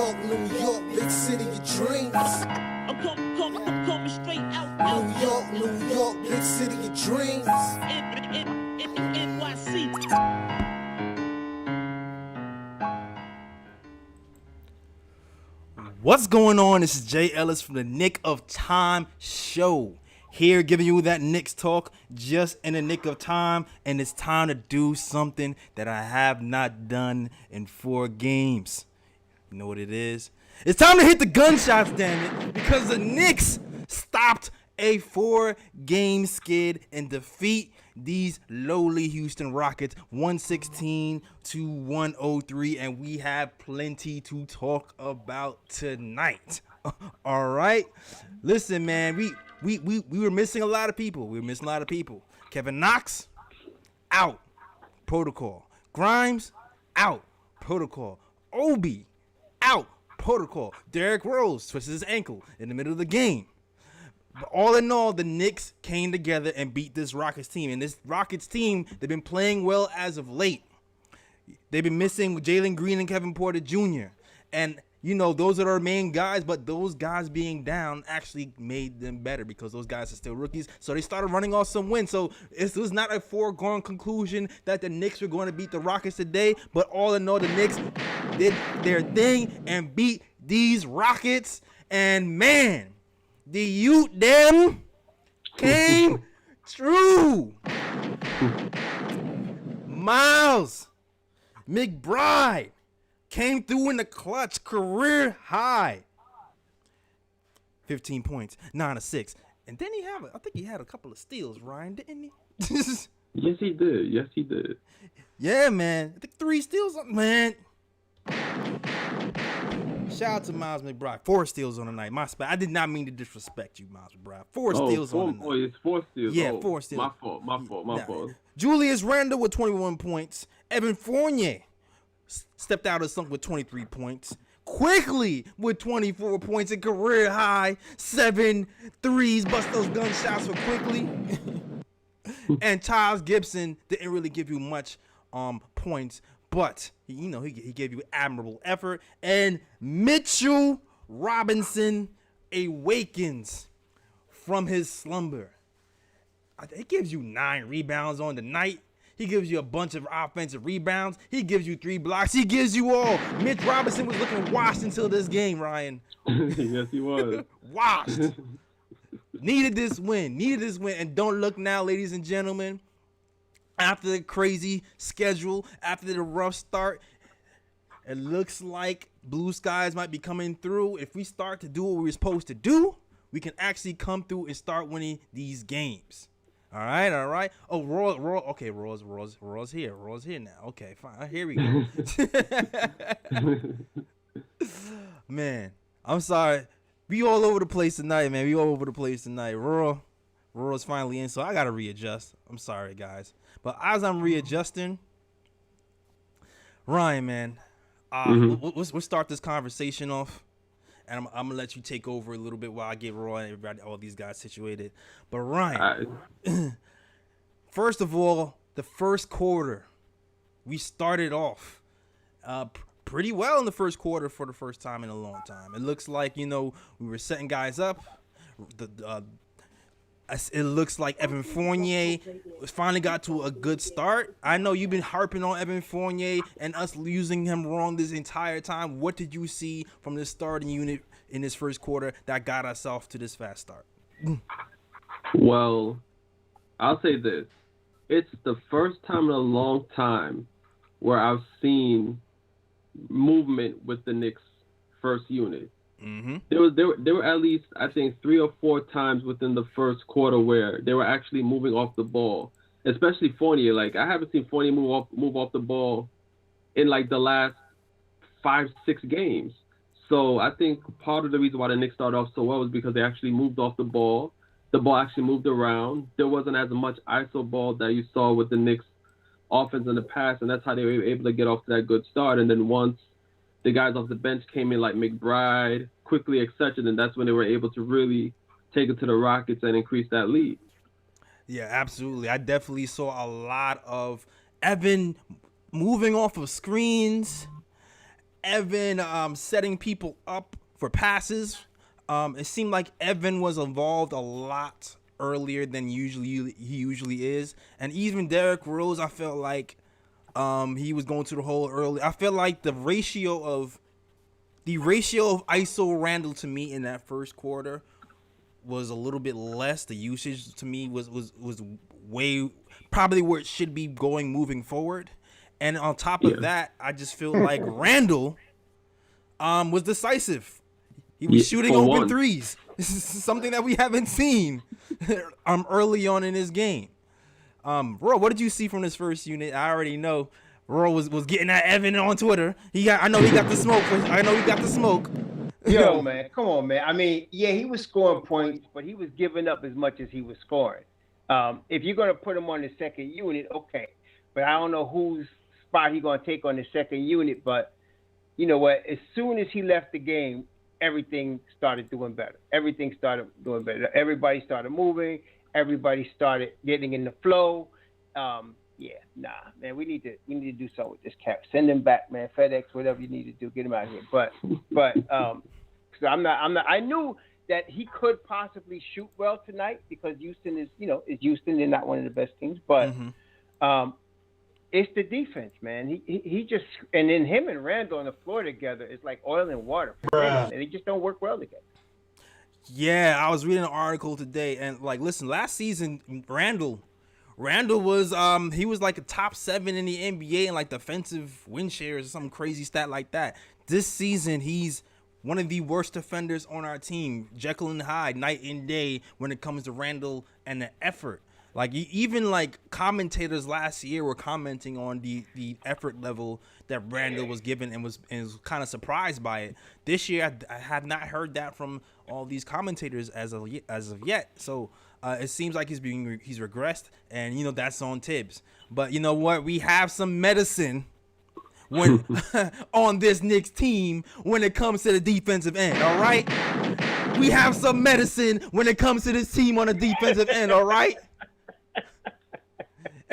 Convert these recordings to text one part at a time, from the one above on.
New York, big city of dreams. I'm coming straight out. New York, big city of dreams. NYC. What's going on? This is Jay Ellis from the Nick of Time show. Here giving you that Knicks talk just in the nick of time, and it's time to do something that I have not done in 4 games. You know what it is? It's time to hit the gunshots, damn it, because the Knicks stopped a 4-game skid and defeat these lowly Houston Rockets 116-103, and we have plenty to talk about tonight. All right, listen, man, we were missing a lot of people. Kevin Knox out, protocol. Grimes out, protocol. Obi out, protocol. Derrick Rose twisted his ankle in the middle of the game. But all in all, the Knicks came together and beat this Rockets team. And this Rockets team, they've been playing well as of late. They've been missing Jalen Green and Kevin Porter Jr. And, you know, those are our main guys, but those guys being down actually made them better because those guys are still rookies. So they started running off some wins. So it was not a foregone conclusion that the Knicks were going to beat the Rockets today. But all in all, the Knicks did their thing and beat these Rockets. And, man, the Ute them came true. Miles McBride came through in the clutch, career high. 15 points, 9 assists. And then I think he had a couple of steals, Ryan, didn't he? Yes, he did. Yeah, man. I think 3 steals, man. Shout out to Miles McBride. 4 steals on the night. My spot. I did not mean to disrespect you, Miles McBride. 4 steals on the night. It's 4 steals. Yeah, 4 steals. My fault. Julius Randle with 21 points. Evan Fournier stepped out of sunk with 23 points. Quickley with 24 points and career high 7 threes. Bust those gunshots for Quickley. And Charles Gibson didn't really give you much points, but he gave you admirable effort. And Mitchell Robinson awakens from his slumber. He gives you 9 rebounds on the night. He gives you a bunch of offensive rebounds. He gives you 3 blocks. He gives you all. Mitch Robinson was looking washed until this game, Ryan. Yes, he was. Washed. Needed this win. And don't look now, ladies and gentlemen. After the crazy schedule, after the rough start, it looks like blue skies might be coming through. If we start to do what we're supposed to do, we can actually come through and start winning these games. All right. Oh, Royal. Okay, Roy's here. Roy's here now. Okay, fine. Here we go. Man, I'm sorry. We all over the place tonight, man. Roy's finally in, so I gotta readjust. I'm sorry, guys. But as I'm readjusting, Ryan, man, we'll start this conversation off. And I'm gonna let you take over a little bit while I get Roy and everybody, all these guys situated. But Ryan, first of all, the first quarter, we started off pretty well in the first quarter for the first time in a long time. It looks like we were setting guys up. It looks like Evan Fournier finally got to a good start. I know you've been harping on Evan Fournier and us using him wrong this entire time. What did you see from the starting unit in this first quarter that got us off to this fast start? Well, I'll say this. It's the first time in a long time where I've seen movement with the Knicks first unit. Mm-hmm. There were at least, I think, 3 or 4 times within the first quarter where they were actually moving off the ball, especially Fournier. Like, I haven't seen Fournier move off the ball in like the last 5-6 games. So I think part of the reason why the Knicks started off so well was because they actually moved off the ball. The ball actually moved around. There wasn't as much ISO ball that you saw with the Knicks offense in the past, and that's how they were able to get off to that good start. And then once the guys off the bench came in like McBride, Quickley, etc., then that's when they were able to really take it to the Rockets and increase that lead. Yeah, absolutely. I definitely saw a lot of Evan moving off of screens Evan setting people up for passes. It seemed like Evan was involved a lot earlier than he usually is, and even Derrick Rose, I felt like he was going to the hole early. I feel like the ratio of ISO Randall to me in that first quarter was a little bit less. The usage to me was way probably where it should be going moving forward. And on top of that, I just feel like Randall was decisive. He was shooting open threes. This is something that we haven't seen early on in this game. Bro, what did you see from this first unit? I already know. Bro was getting at Evan on Twitter. I know he got the smoke. Yo, man, come on, man. I mean, yeah, he was scoring points, but he was giving up as much as he was scoring. If you're gonna put him on the second unit, okay. But I don't know whose spot he's gonna take on the second unit. But you know what? As soon as he left the game, everything started doing better. Everybody started moving. Everybody started getting in the flow. Man, we need to do something with this cat. Send him back, man. FedEx, whatever you need to do, get him out of here. But so I'm not. I knew that he could possibly shoot well tonight because Houston is Houston. They're not one of the best teams, but it's the defense, man. He just, and then him and Randall on the floor together is like oil and water, and they just don't work well together. Yeah, I was reading an article today, and listen, last season Randall was he was like a top 7 in the NBA in defensive win shares or some crazy stat like that. This season he's one of the worst defenders on our team, Jekyll and Hyde, night and day when it comes to Randall and the effort. Even commentators last year were commenting on the effort level that Randall was given and was kind of surprised by it. This year, I have not heard that from all these commentators as of yet. So it seems like he's regressed, and that's on Tibbs. But you know what? We have some medicine when on this Knicks team when it comes to the defensive end. All right, we have some medicine when it comes to this team on the defensive end. All right.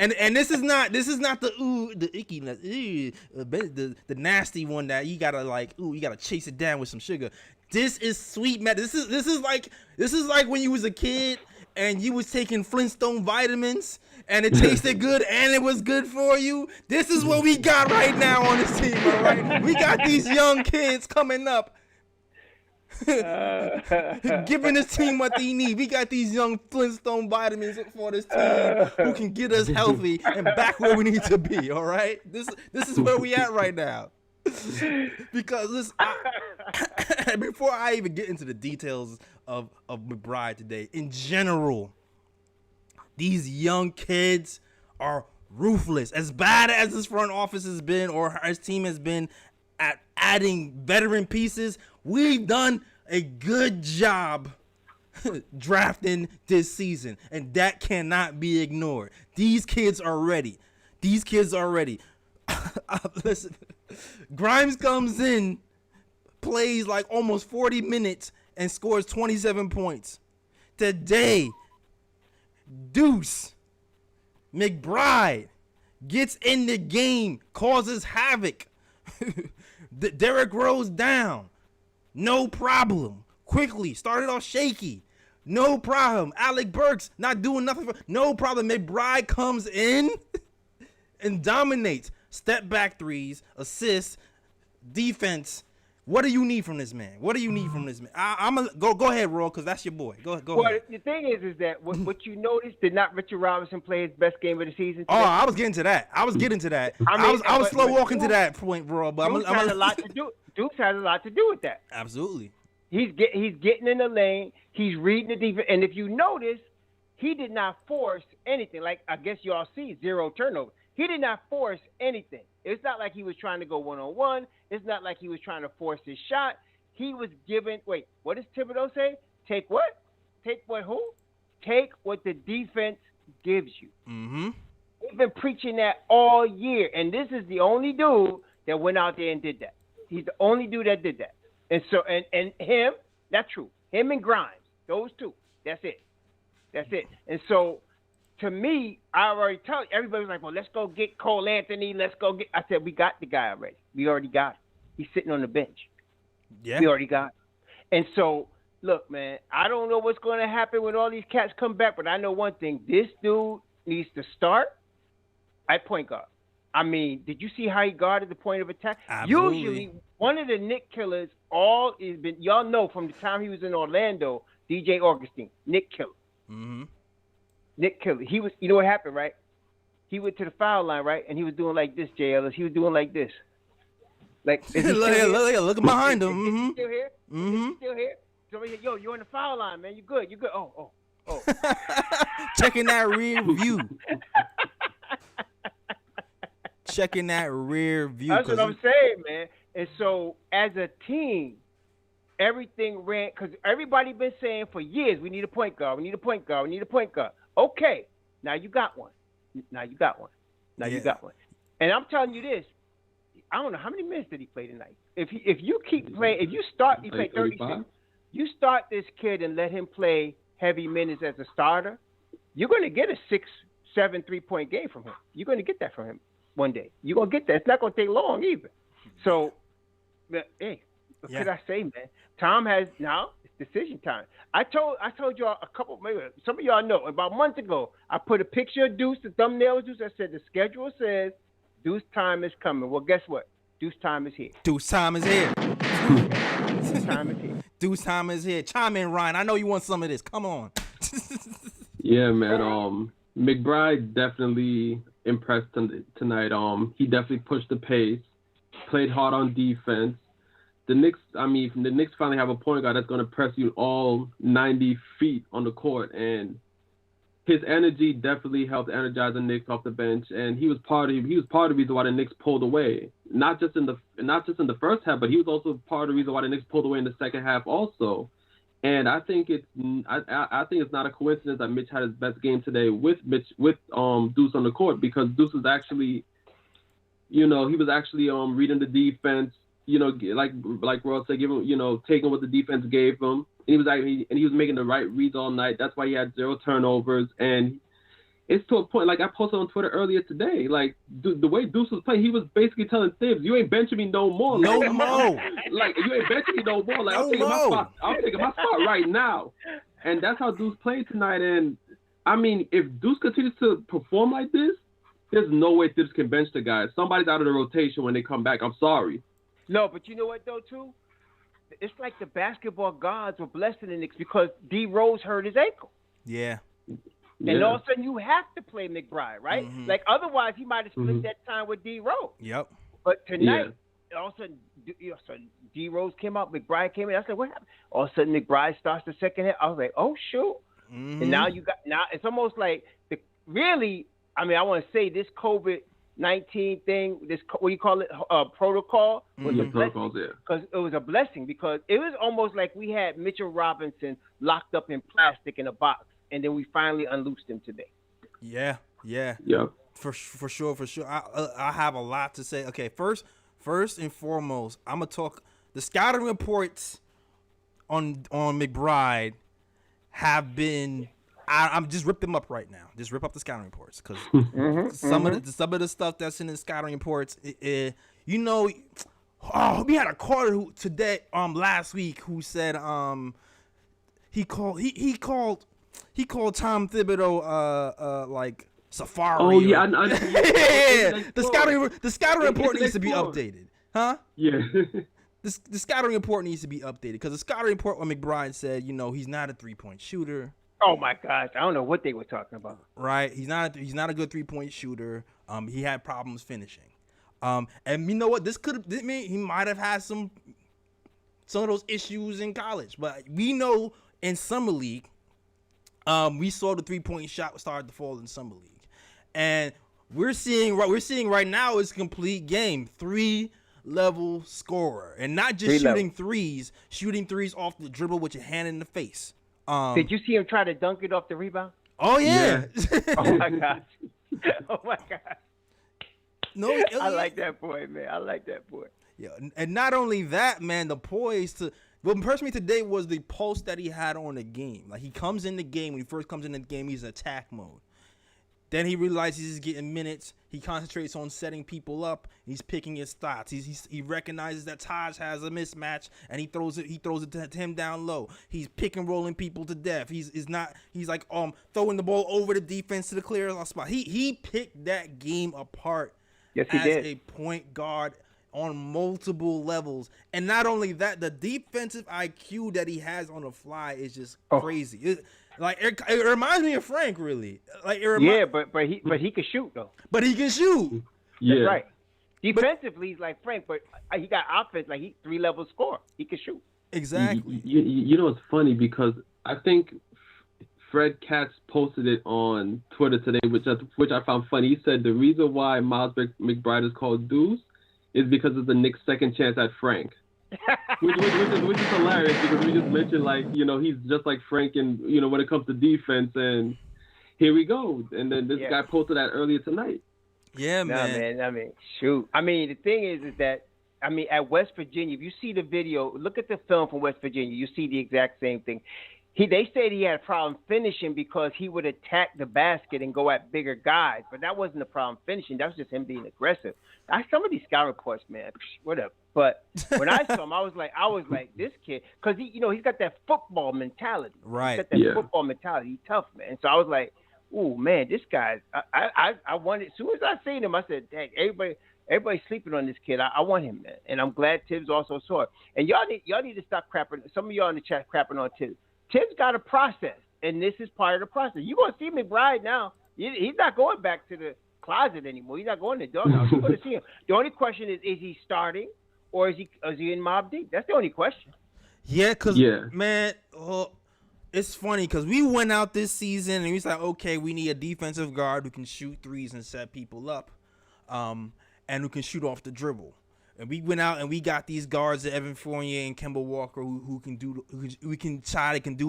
And this is not the icky, the nasty one that you gotta chase it down with some sugar. This is sweet medicine. This is like when you was a kid and you was taking Flintstone vitamins and it tasted good and it was good for you. This is what we got right now on this team. All right, we got these young kids coming up. Giving this team what they need. We got these young Flintstone vitamins for this team who can get us healthy and back where we need to be. All right, this is where we at right now. Because before I even get into the details of McBride today, in general, these young kids are ruthless. As bad as this front office has been, or his team has been at adding veteran pieces, we've done a good job drafting this season, and that cannot be ignored. These kids are ready. Listen, Grimes comes in, plays almost 40 minutes, and scores 27 points. Today, Deuce McBride gets in the game, causes havoc. Derrick Rose down, no problem. Quickley started off shaky, no problem. Alec Burks not doing nothing, no problem. McBride comes in and dominates. Step back threes, assists, defense. What do you need from this man? I'm gonna go ahead, Roy, because that's your boy. Go ahead. Well, the thing is that what you noticed, did not Richard Robinson play his best game of the season today? Oh, I was getting to that. I was slow walking to that point, bro. But Deuce has a lot to do. Deuce has a lot to do with that. Absolutely. He's getting in the lane. He's reading the defense. And if you notice, he did not force anything. I guess y'all see 0 turnovers. He did not force anything. It's not like he was trying to go one-on-one. It's not like he was trying to force his shot. He was given – wait, what does Thibodeau say? Take what? Take what who? Take what the defense gives you. Mm-hmm. He's been preaching that all year, and this is the only dude that went out there and did that. He's the only dude that did that. And so, and him, that's true. Him and Grimes, those two, that's it. And so, to me, I already told you, everybody was like, well, let's go get Cole Anthony. Let's go get – I said, we got the guy already. We already got him. He's sitting on the bench. Yeah. We already got. And so, look, man, I don't know what's going to happen when all these cats come back, but I know one thing. This dude needs to start at point guard. I mean, did you see how he guarded the point of attack? Absolutely. Usually, one of the Nick killers, y'all know from the time he was in Orlando, DJ Augustine, Nick killer. Mm-hmm. Nick killer. He was, you know what happened, right? He went to the foul line, right? And he was doing like this, J. Ellis. He was doing like this. Like, is he look behind him. Is he still here? Mm-hmm. Is he still here? Somebody, yo, you're on the foul line, man. You good? You good? Oh. Checking that rear view. Checking that rear view. That's what I'm saying, man. And so, as a team, everything ran because everybody been saying for years, we need a point guard. We need a point guard. We need a point guard. Okay, now you got one. You got one. And I'm telling you this. I don't know how many minutes did he play tonight. If you keep playing, if you start, he played 36. You start this kid and let him play heavy minutes as a starter, you're going to get a 6-7 3-point game from him. You're going to get that from him one day. You're going to get that. It's not going to take long either. So, hey, what could I say, man? Tom has now. It's decision time. I told y'all maybe some of y'all know about a month ago. I put a picture of Deuce, the thumbnail of Deuce. I said the schedule says Deuce time is coming. Well, guess what? Deuce time is here. Deuce time is here. Deuce time is here. Deuce time is here. Chime in, Ryan. I know you want some of this. Come on. Yeah, man. McBride definitely impressed tonight. He definitely pushed the pace, played hard on defense. The Knicks finally have a point guard that's going to press you all 90 feet on the court, and his energy definitely helped energize the Knicks off the bench, and he was part of the reason why the Knicks pulled away. Not just in the first half, but he was also part of the reason why the Knicks pulled away in the second half also. And I think it's not a coincidence that Mitch had his best game today with Deuce on the court, because Deuce was actually, he was actually reading the defense, like Ross said, taking what the defense gave him. And he was making the right reads all night. That's why he had 0 turnovers. And it's to a point, like I posted on Twitter earlier today, like the way Deuce was playing, he was basically telling Thibs, "You ain't benching me no more. No like, more. Like you ain't benching me no more. Like I'm taking my spot. I'm taking my spot right now." And that's how Deuce played tonight. And I mean, if Deuce continues to perform like this, there's no way Thibs can bench the guy. Somebody's out of the rotation when they come back. I'm sorry. No, but you know what though too? It's like the basketball gods were blessing the Knicks because D Rose hurt his ankle. Yeah. And all of a sudden you have to play McBride, right? Mm-hmm. Like otherwise he might have split that time with D Rose. Yep. But tonight, all of a sudden D Rose came out, McBride came in. I said, what happened? All of a sudden McBride starts the second half. I was like, oh shoot. Mm-hmm. And now it's almost like I want to say this COVID-19 thing, this what do you call it, protocol was a blessing. Because it was a blessing because it was almost like we had Mitchell Robinson locked up in plastic in a box, and then we finally unloosed him today. Yeah. For sure. I have a lot to say. Okay, first and foremost, I'm gonna talk the scouting reports on McBride have been. I'm just rip them up right now. Just rip up the scouting reports because some of the stuff that's in the scouting reports, we had a caller who today last week who said he called Tom Thibodeau like Safari. Oh yeah, The scouting report needs to be updated, huh? Yeah. The scouting report needs to be updated because the scouting report on McBride said he's not a 3-point shooter. Oh my gosh, I don't know what they were talking about. Right, he's not a good 3-point shooter. He had problems finishing. And you know what? This mean he might have had some of those issues in college, but we know in summer league, we saw the 3-point shot start to fall in summer league, and we're seeing right now is complete game 3-level scorer, and not just shooting threes off the dribble with your hand in the face. Did you see him try to dunk it off the rebound? Oh yeah. Oh my gosh. No, I like that boy, man. Yeah, and not only that, man, the poise to what impressed me today was the pulse that he had on the game. Like he comes in the game when he first comes in the game, he's in attack mode. Then he realizes he's getting minutes. He concentrates on setting people up. He's picking his spots. He recognizes that Taj has a mismatch, and he throws it to him down low. He's pick and rolling people to death. He's like throwing the ball over the defense to the clear spot. He picked that game apart Yes, he as did. a point guard on multiple levels. And not only that, the defensive IQ that he has on the fly is just crazy. It reminds me of Frank, really. But he can shoot though. But he can shoot. Yeah. That's right. Defensively, he's like Frank, but he got offense like he 3-level score. He can shoot. Exactly. You know, it's funny because I think Fred Katz posted it on Twitter today, which I found funny. He said the reason why Miles McBride is called Deuce is because of the Knicks' second chance at Frank. which is hilarious because we just mentioned, like, you know, he's just like Frank, and you know, when it comes to defense, and here we go. And then this guy posted that earlier tonight. Yeah, man. I mean, shoot. I mean, the thing is that at West Virginia, if you see the video, look at the film from West Virginia, you see the exact same thing. They said he had a problem finishing because he would attack the basket and go at bigger guys, but that wasn't the problem finishing. That was just him being aggressive. Some of these scout reports, man, whatever. But when I saw him, I was like, this kid, because he's got that football mentality. Right. He's got that football mentality. He's tough, man. So I was like, oh man, this guy. I wanted. As soon as I seen him, I said, dang, everybody's sleeping on this kid. I want him, man. And I'm glad Tibbs also saw it. And y'all need to stop crapping. Some of y'all in the chat crapping on Tibbs. Tibbs got a process, and this is part of the process. You're going to see McBride now. He's not going back to the closet anymore. He's not going to the doghouse. You're going to see him. The only question is he starting or is he in Mob Deep? That's the only question. Yeah, because, man, it's funny because we went out this season and we was like, okay, we need a defensive guard who can shoot threes and set people up and who can shoot off the dribble. And we went out and we got these guards, Evan Fournier and Kemba Walker, who can do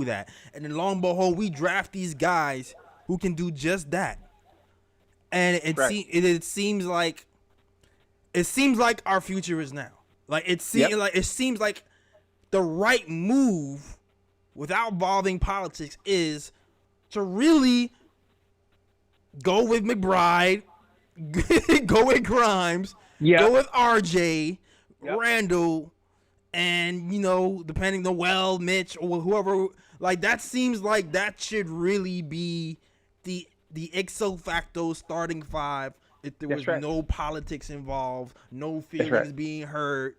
that. And then lo and behold, we draft these guys who can do just that. And it seems like our future is now. It seems like the right move, without involving politics, is to really go with McBride, go with Grimes. Yeah. Go with RJ, Randall, and, depending on Mitch, or whoever. Like, that seems like that should really be the ipso facto starting five if there was no politics involved, no feelings being hurt.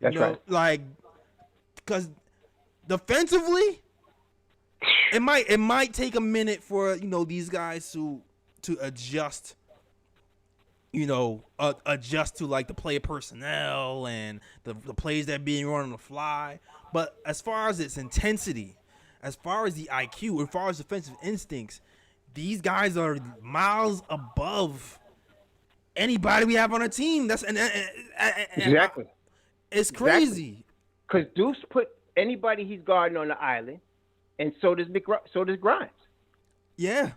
Because defensively, it might take a minute for, these guys to adjust. Adjust to like the player personnel and the plays that are being run on the fly. But as far as its intensity, as far as the IQ, as far as defensive instincts, these guys are miles above anybody we have on our team. That's exactly. It's crazy. Because Deuce put anybody he's guarding on the island, and so does Grimes. Yeah.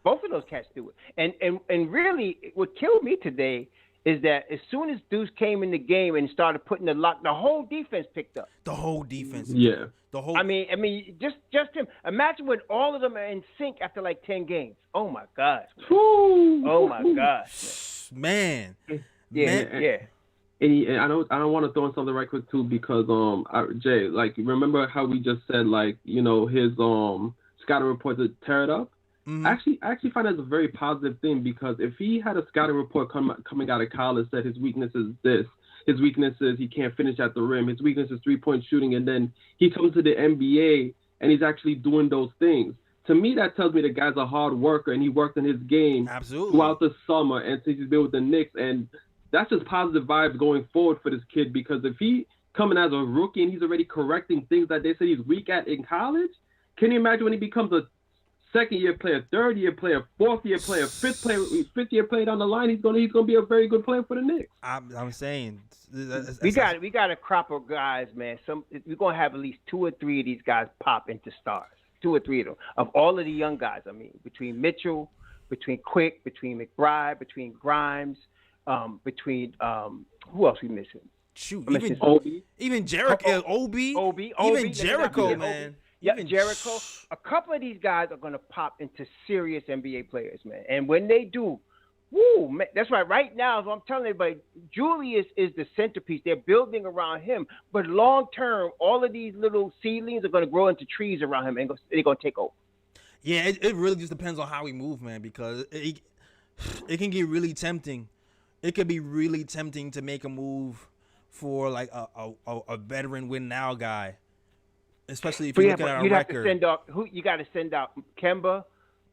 Both of those cats do it. And really, what killed me today is that as soon as Deuce came in the game and started putting the whole defense picked up. The whole defense. Yeah. The whole. I mean, just him. Imagine when all of them are in sync after like 10 games. Oh my gosh. Oh my gosh. Man. Yeah. And I don't want to throw in something right quick too, because Jay, like, remember how we just said, like, his scouting report to tear it up. Mm-hmm. I actually find that a very positive thing, because if he had a scouting report coming out of college that his weakness is this, his weakness is he can't finish at the rim, his weakness is 3-point shooting, and then he comes to the NBA and he's actually doing those things. To me, that tells me the guy's a hard worker and he worked in his game throughout the summer and since he's been with the Knicks, and that's just positive vibes going forward for this kid, because if he coming as a rookie and he's already correcting things that they say he's weak at in college, can you imagine when he becomes a second-year player, third-year player, fourth-year player, fifth-year player down the line? He's gonna be a very good player for the Knicks. I'm saying we got a crop of guys, man. We're gonna have at least 2 or 3 of these guys pop into stars. 2 or 3 of them, of all of the young guys. I mean, between Mitchell, between Quick, between McBride, between Grimes, between who else we missing? Shoot, Obi, even Jericho, Obi, even Jericho, man. Yeah, Even Jericho. A couple of these guys are going to pop into serious NBA players, man. And when they do, woo, man, that's right. Right now, as I'm telling everybody, Julius is the centerpiece. They're building around him. But long term, all of these little seedlings are going to grow into trees around him, and they're going to take over. Yeah, it really just depends on how we move, man, because it can get really tempting. It could be really tempting to make a move for like a veteran win now guy, especially if you're looking at a record. You got to send out Kemba,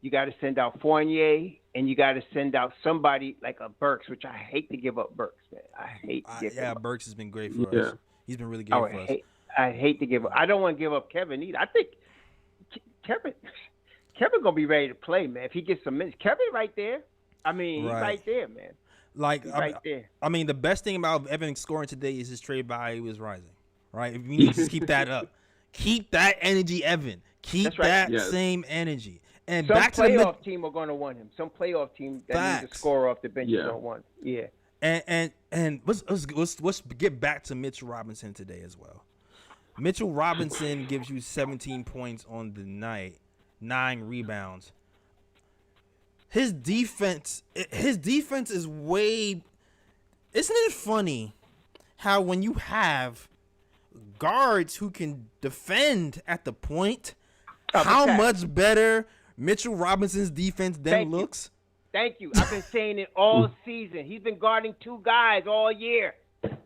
you got to send out Fournier, and you got to send out somebody like a Burks, which I hate to give up Burks, man. I hate to give him up. Burks has been great for us. He's been really good for us. I hate to give up. I don't want to give up Kevin either. I think Kevin gonna be ready to play, man. If he gets some minutes, Kevin right there. I mean, he's right there, man. Like, right there. I mean, the best thing about Evan scoring today is his trade value is rising, right? We need to keep that up. Keep that energy, Evan. Keep that same energy. And some back to playoff team are going to want him. Some playoff team that needs to score off the bench is going to want him. Yeah. And let's get back to Mitchell Robinson today as well. Mitchell Robinson gives you 17 points on the night, 9 rebounds. His defense is way. Isn't it funny how when you have guards who can defend at the point, how much better Mitchell Robinson's defense then looks? Thank you. I've been saying it all season. He's been guarding 2 guys all year. And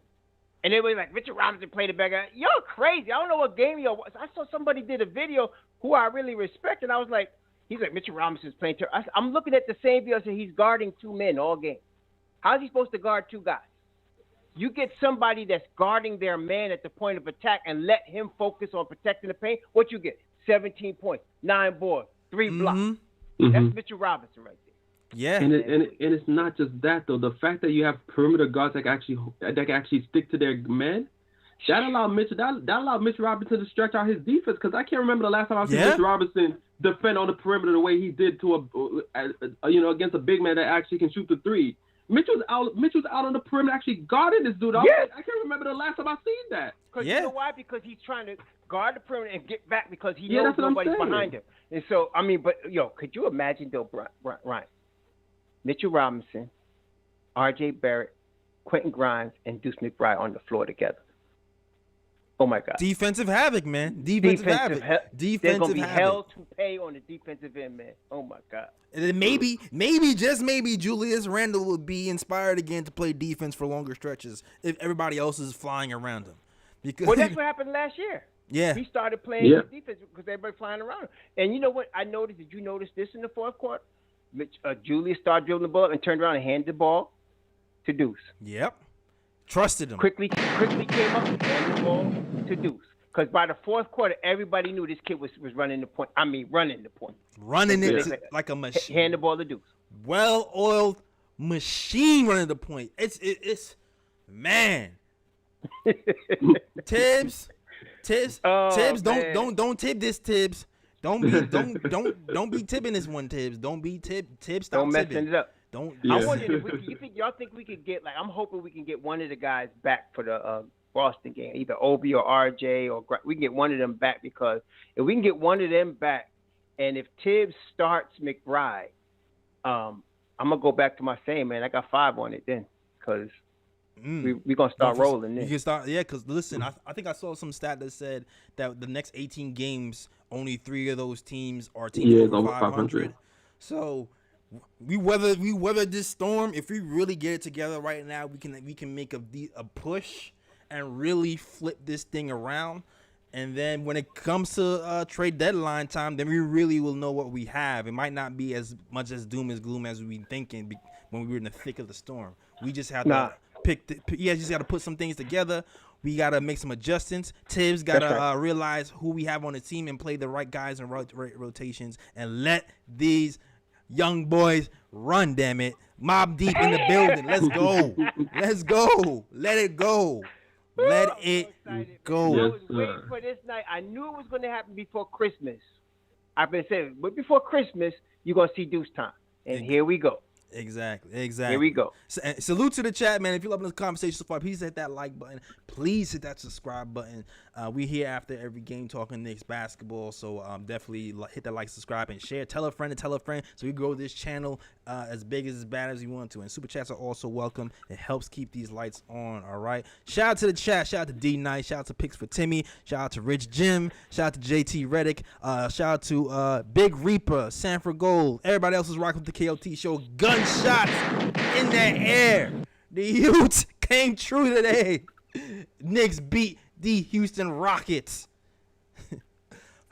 everybody's like, Mitchell Robinson played a bad guy. You're crazy. I don't know what game you're watching. I saw somebody did a video who I really respect, and I was like, he's like, Mitchell Robinson's playing. I'm looking at the same video and saying he's guarding 2 men all game. How's he supposed to guard 2 guys? You get somebody that's guarding their man at the point of attack and let him focus on protecting the paint. What you get? 17 points, 9 boards, 3 blocks. That's Mitchell Robinson right there. Yeah, and it's not just that though. The fact that you have perimeter guards that can actually stick to their men, that allowed Mitchell Robinson to stretch out his defense. Because I can't remember the last time I've seen Mitchell Robinson defend on the perimeter the way he did to against a big man that actually can shoot the 3. Mitchell's out on the perimeter actually guarding this dude. I can't remember the last time I seen that. Because you know why? Because he's trying to guard the perimeter and get back because he knows nobody's behind him. And so, I mean, but could you imagine though, Ryan? Mitchell Robinson, R.J. Barrett, Quentin Grimes, and Deuce McBride on the floor together. Oh, my God. Defensive havoc, man. Defensive havoc. They're going to be hell to pay on the defensive end, man. Oh, my God. And then maybe, just maybe, Julius Randle would be inspired again to play defense for longer stretches if everybody else is flying around him. Well, that's what happened last year. Yeah. He started playing defense because everybody flying around him. And you know what I noticed? Did you notice this in the fourth quarter? Julius started dribbling the ball and turned around and handed the ball to Deuce. Yep. Trusted him. Quickly came up and handed the ball to Deuce. Because by the fourth quarter, everybody knew this kid was running the point. I mean, running the point. Running it like a machine. Hand the ball to Deuce. Well-oiled machine running the point. It's man. Tibbs, don't tib this, Tibbs. Don't be tipping this one, Tibbs. Don't be Tibbs. Stop don't tipping. messing it up. Don't. I'm wondering if y'all think we could get I'm hoping we can get one of the guys back for the Boston game, either Obi or RJ or we can get one of them back because if we can get one of them back, and if Tibbs starts McBride, I'm gonna go back to my saying, man. I got 5 on it then because. We're going to start rolling then. You can start, because listen, I think I saw some stat that said that the next 18 games, only 3 of those teams are teams over 500. So we weather this storm. If we really get it together right now, we can make a push and really flip this thing around. And then when it comes to trade deadline time, then we really will know what we have. It might not be as much as doom as gloom as we've been thinking when we were in the thick of the storm. We just have to just got to put some things together. We got to make some adjustments. Tibbs got to realize who we have on the team and play the right guys in rotations and let these young boys run, damn it. Mob Deep in the building. Let's go. Let's go. Let it go. Let it go. I was waiting for this night. I knew it was going to happen before Christmas. I've been saying, but before Christmas, you're going to see Deuce time. And here we go. Exactly. Here we go. Salute to the chat, man. If you're loving this conversation so far, please hit that like button. Please hit that subscribe button. We here after every game talking Knicks basketball, so definitely hit that like, subscribe, and share. Tell a friend so we grow this channel as big as bad as we want to. And super chats are also welcome. It helps keep these lights on. All right. Shout out to the chat. Shout out to D Nice. Shout out to Picks for Timmy. Shout out to Rich Jim. Shout out to JT Reddick. Shout out to Big Reaper, Sanford Gold. Everybody else is rocking with the KOT show. Gunshots in the air. The Utes came true today. Knicks beat the Houston Rockets.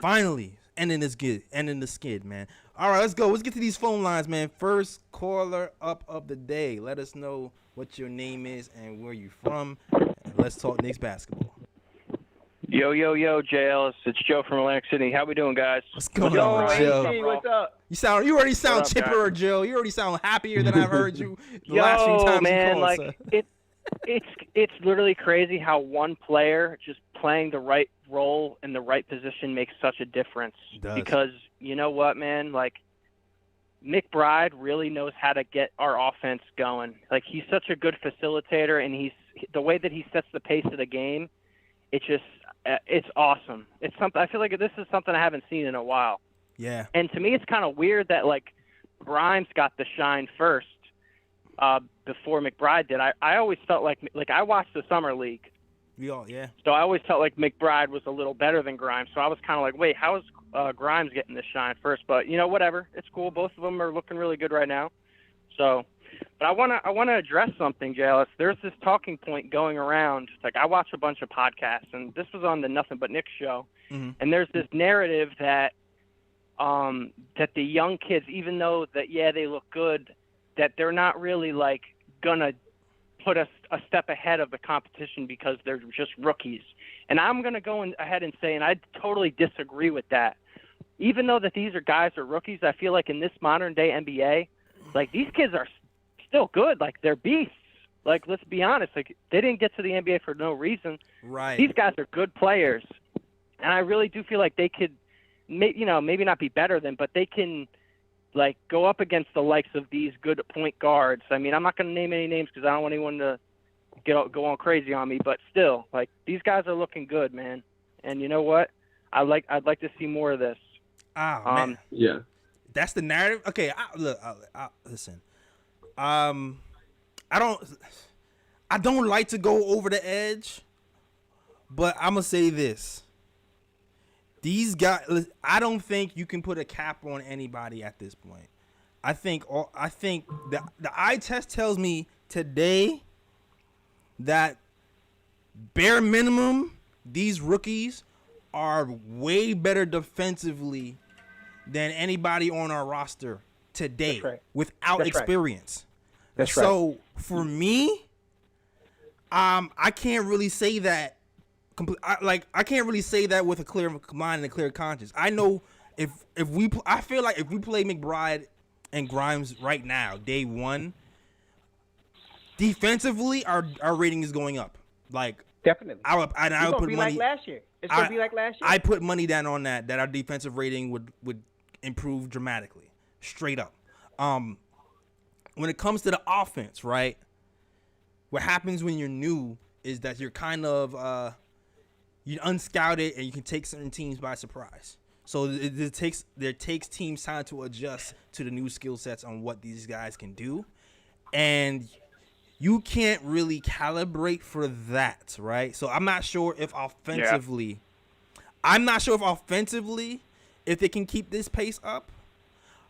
Finally, ending the skid, man. All right, let's go. Let's get to these phone lines, man. First caller up of the day. Let us know what your name is and where you from. And let's talk Knicks basketball. Yo, JL. It's Joe from Atlantic City. How we doing, guys? What's going on, Joe? Hey, what's up? You already sound up, chipper, guys? Joe. You already sound happier than I've heard you the last few times man, you called. It's literally crazy how one player just playing the right role in the right position makes such a difference. It does. Because you know what, man? Like, McBride really knows how to get our offense going. Like, he's such a good facilitator, and the way that he sets the pace of the game, it's awesome. It's something. I feel like this is something I haven't seen in a while. Yeah. And to me, it's kind of weird that like Grimes got the shine first before McBride did. I always felt like I watched the summer league. Yeah. So I always felt like McBride was a little better than Grimes. So I was kind of like, wait, how is Grimes getting the shine first? But whatever. It's cool. Both of them are looking really good right now. So, but I wanna address something, JLS. There's this talking point going around. Like, I watch a bunch of podcasts, and this was on the Nothing But Knicks show. Mm-hmm. And there's this narrative that that the young kids, even though that they look good, that they're not really like gonna put a step ahead of the competition because they're just rookies. And I'm gonna go ahead and say, and I totally disagree with that. Even though that these guys are rookies, I feel like in this modern day NBA, like, these kids are still good. Like, they're beasts. Like, let's be honest. Like, they didn't get to the NBA for no reason. Right. These guys are good players, and I really do feel like they could, maybe not be better than, but they can, like, go up against the likes of these good point guards. I mean, I'm not going to name any names because I don't want anyone to go on crazy on me, but still, like, these guys are looking good, man. And you know what? I'd like to see more of this. Oh, man. Yeah. That's the narrative. Okay, listen. I don't like to go over the edge, but I'm gonna say this. These guys, I don't think you can put a cap on anybody at this point. I think the eye test tells me today that bare minimum, these rookies are way better defensively than anybody on our roster today without experience. That's right. So for me, I can't really say that. I can't really say that with a clear mind and a clear conscience. I know I feel like if we play McBride and Grimes right now, day one, defensively our rating is going up. Like, Definitely. I would put money like last year. It's gonna be like last year. I put money down on that our defensive rating would improve dramatically, straight up. When it comes to the offense, right? What happens when you're new is that you're kind of you're unscouted and you can take certain teams by surprise. So it takes teams time to adjust to the new skill sets on what these guys can do, and you can't really calibrate for that, right? So I'm not sure if offensively, if they can keep this pace up.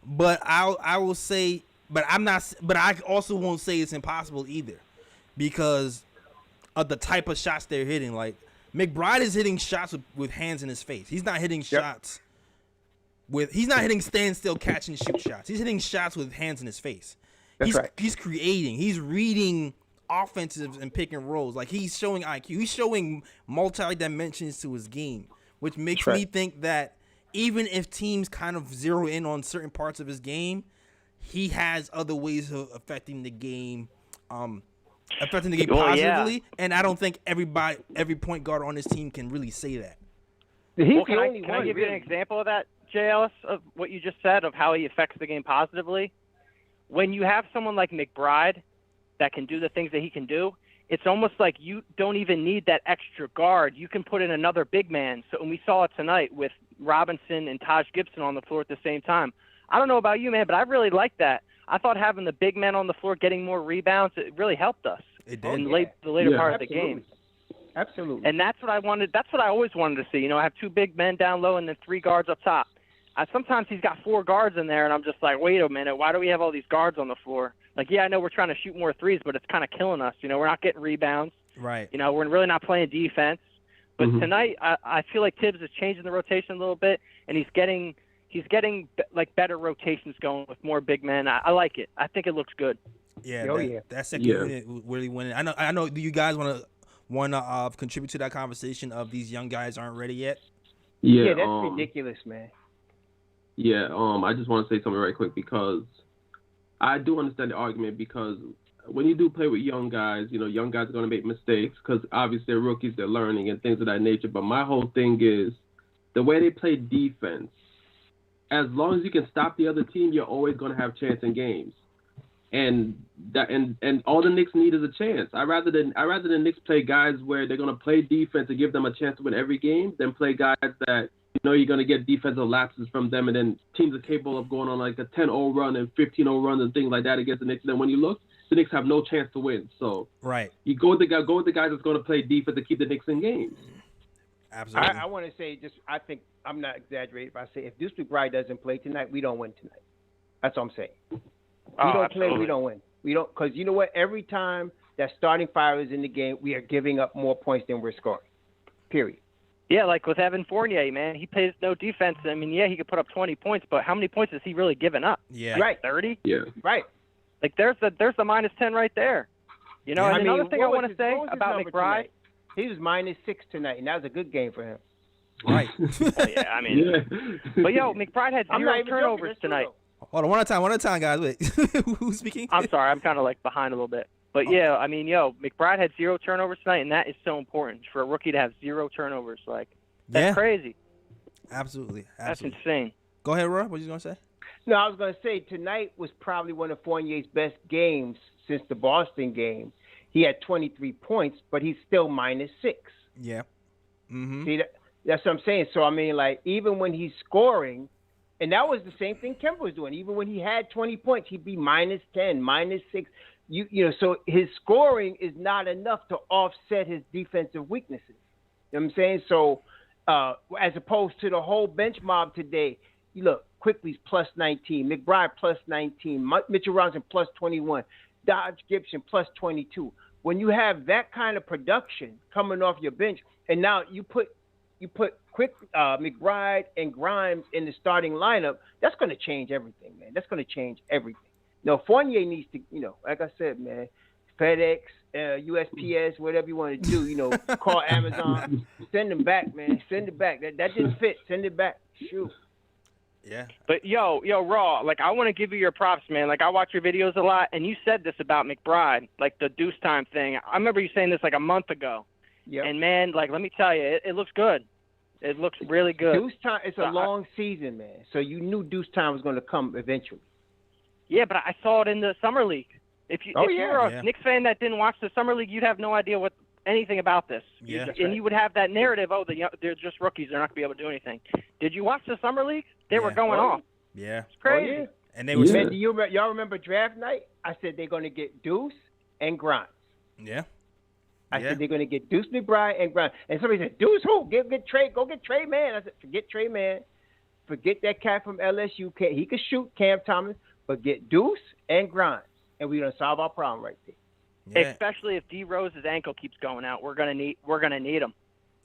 But I will say, but I also won't say it's impossible either, because of the type of shots they're hitting. Like, McBride is hitting shots with hands in his face. He's not hitting shots he's not hitting standstill catch and shoot shots. He's hitting shots with hands in his face. He's creating. He's reading offensives and pick and rolls. Like, he's showing IQ. He's showing multi-dimensions to his game, which makes me think that even if teams kind of zero in on certain parts of his game, he has other ways of affecting the game positively. And I don't think every point guard on this team can really say that. Can I give you an example of that, JLS, of what you just said, of how he affects the game positively? When you have someone like McBride that can do the things that he can do, it's almost like you don't even need that extra guard. You can put in another big man. So, and we saw it tonight with Robinson and Taj Gibson on the floor at the same time. I don't know about you, man, but I really like that. I thought having the big man on the floor getting more rebounds, it really helped us It in did. the later part Absolutely. of the game. Absolutely. And that's what I wanted. That's what I always wanted to see. You know, I have 2 big men down low and then 3 guards up top. Sometimes he's got 4 guards in there, and I'm just like, wait a minute, why do we have all these guards on the floor? Like, yeah, I know we're trying to shoot more threes, but it's kind of killing us. You know, we're not getting rebounds. Right. You know, we're really not playing defense. But tonight, I feel like Tibbs is changing the rotation a little bit, and he's getting like better rotations going with more big men. I like it. I think it looks good. Yeah. Oh, that, yeah. that second unit really winning. I know. Do you guys want to contribute to that conversation of these young guys aren't ready yet? Yeah, that's ridiculous, man. Yeah, I just want to say something right quick because I do understand the argument because when you do play with young guys, you know, young guys are going to make mistakes because obviously they're rookies, they're learning and things of that nature. But my whole thing is the way they play defense. As long as you can stop the other team, you're always going to have chance in games. And all the Knicks need is a chance. I rather than the Knicks play guys where they're going to play defense and give them a chance to win every game than play guys that you know you're going to get defensive lapses from them, and then teams are capable of going on like a 10-0 run and 15-0 run and things like that against the Knicks. And then when you look, the Knicks have no chance to win. So right, you go with the guys that's going to play defense to keep the Knicks in games. Absolutely. I want to say I think I'm not exaggerating if I say if Deuce McBride doesn't play tonight, we don't win tonight. That's what I'm saying. We don't play, we don't win. We don't, because you know what? Every time that starting 5 is in the game, we are giving up more points than we're scoring. Period. Yeah, like with Evan Fournier, man, he plays no defense. I mean, yeah, he could put up 20 points, but how many points has he really given up? Yeah. Like Right. 30? Yeah. Right. Like there's the minus 10 right there. You know, Yeah. and another thing I want to say what was his about number McBride. tonight? He was -6 tonight, and that was a good game for him. Right. Yeah, I mean, but yo, McBride had I'm not 0 even turnovers joking, that's tonight. true, Hold on, one at a time, guys. Wait, who's speaking? I'm sorry, I'm kind of like behind a little bit. But yeah, I mean, yo, McBride had 0 turnovers tonight, and that is so important for a rookie to have 0 turnovers. Like, that's crazy. Absolutely. That's insane. Go ahead, Roy. What you gonna say? No, I was going to say tonight was probably one of Fournier's best games since the Boston game. He had 23 points, but he's still -6. Yeah. Mm-hmm. See, that's what I'm saying. So, I mean, like, even when he's scoring, and that was the same thing Kemba was doing. Even when he had 20 points, he'd be -10, -6. You know, so his scoring is not enough to offset his defensive weaknesses. You know what I'm saying? So, as opposed to the whole bench mob today, you look, Quickley's +19, McBride +19, Mitchell Robinson +21, Dodge Gibson +22. When you have that kind of production coming off your bench, and now you put McBride and Grimes in the starting lineup, that's going to change everything, man. That's going to change everything. No, Fournier needs to, you know, like I said, man, FedEx, USPS, whatever you want to do, you know, call Amazon, send them back, man. Send it back. That didn't fit. Send it back. Shoot. Yeah. But yo, Raw, like I want to give you your props, man. Like I watch your videos a lot, and you said this about McBride, like the deuce time thing. I remember you saying this like a month ago. Yep. And man, like let me tell you, it looks good. It looks really good. Deuce time. It's a long season, man. So you knew deuce time was going to come eventually. Yeah, but I saw it in the summer league. If you were a Knicks fan that didn't watch the summer league, you'd have no idea anything about this. Yeah. And you would have that narrative, they're just rookies, they're not going to be able to do anything. Did you watch the summer league? They were going off. Yeah. It's crazy. Oh, yeah. And they were Man, y'all remember draft night? I said they're going to get Deuce and Grimes. Yeah. I said they're going to get Deuce McBride and Grimes. And somebody said, Deuce who? Get Trey. Go get Trey Man. I said, forget Trey Man. Forget that cat from LSU. He could shoot, Cam Thomas, but get Deuce and Grimes. And we're going to solve our problem right there. Yeah. Especially if D Rose's ankle keeps going out, we're gonna need him.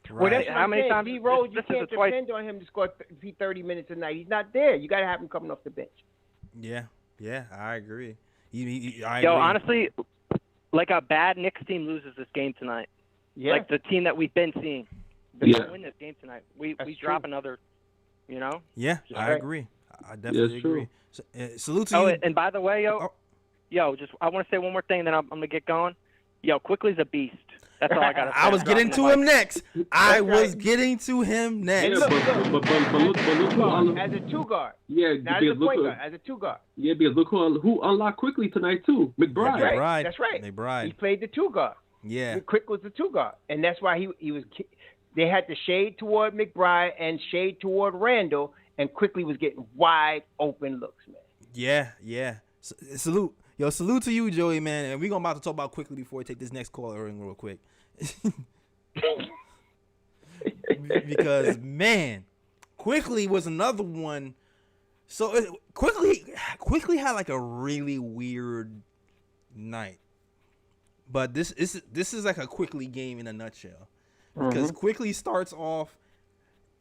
Right. Well, that's How many times? D Rose, you this can't is the twice. depend on him to score 30 minutes a night. He's not there. You got to have him coming off the bench. Yeah. Yeah. I agree. I Yo, agree. honestly, like a bad Knicks team loses this game tonight. Yeah. Like the team that we've been seeing. They're Yeah. gonna win this game tonight. We That's drop true. another. You know. Yeah, I right. agree. I definitely true. agree. So, salute to Oh, you. and by the way, I want to say one more thing, then I'm gonna get going. Yo, Quickley's a beast. That's all I got to say. I was getting to him next. I was getting to him And next. look, but look who as a two guard. yeah, Not as because a look point who, guard, as a two guard. yeah, because look who unlocked quickly tonight too, McBride. Right. McBride. That's right. McBride. He played the two guard. Yeah. Quick was the 2 guard, and that's why he was. They had to shade toward McBride and shade toward Randall, and Quickly was getting wide open looks, man. Yeah. Salute. Yo, salute to you, Joey, man. And we're going to about to talk about Quickly before we take this next caller in real quick. Because, man, Quickley was another one. So Quickley had like a really weird night. But this is like a Quickley game in a nutshell. Because Quickley starts off,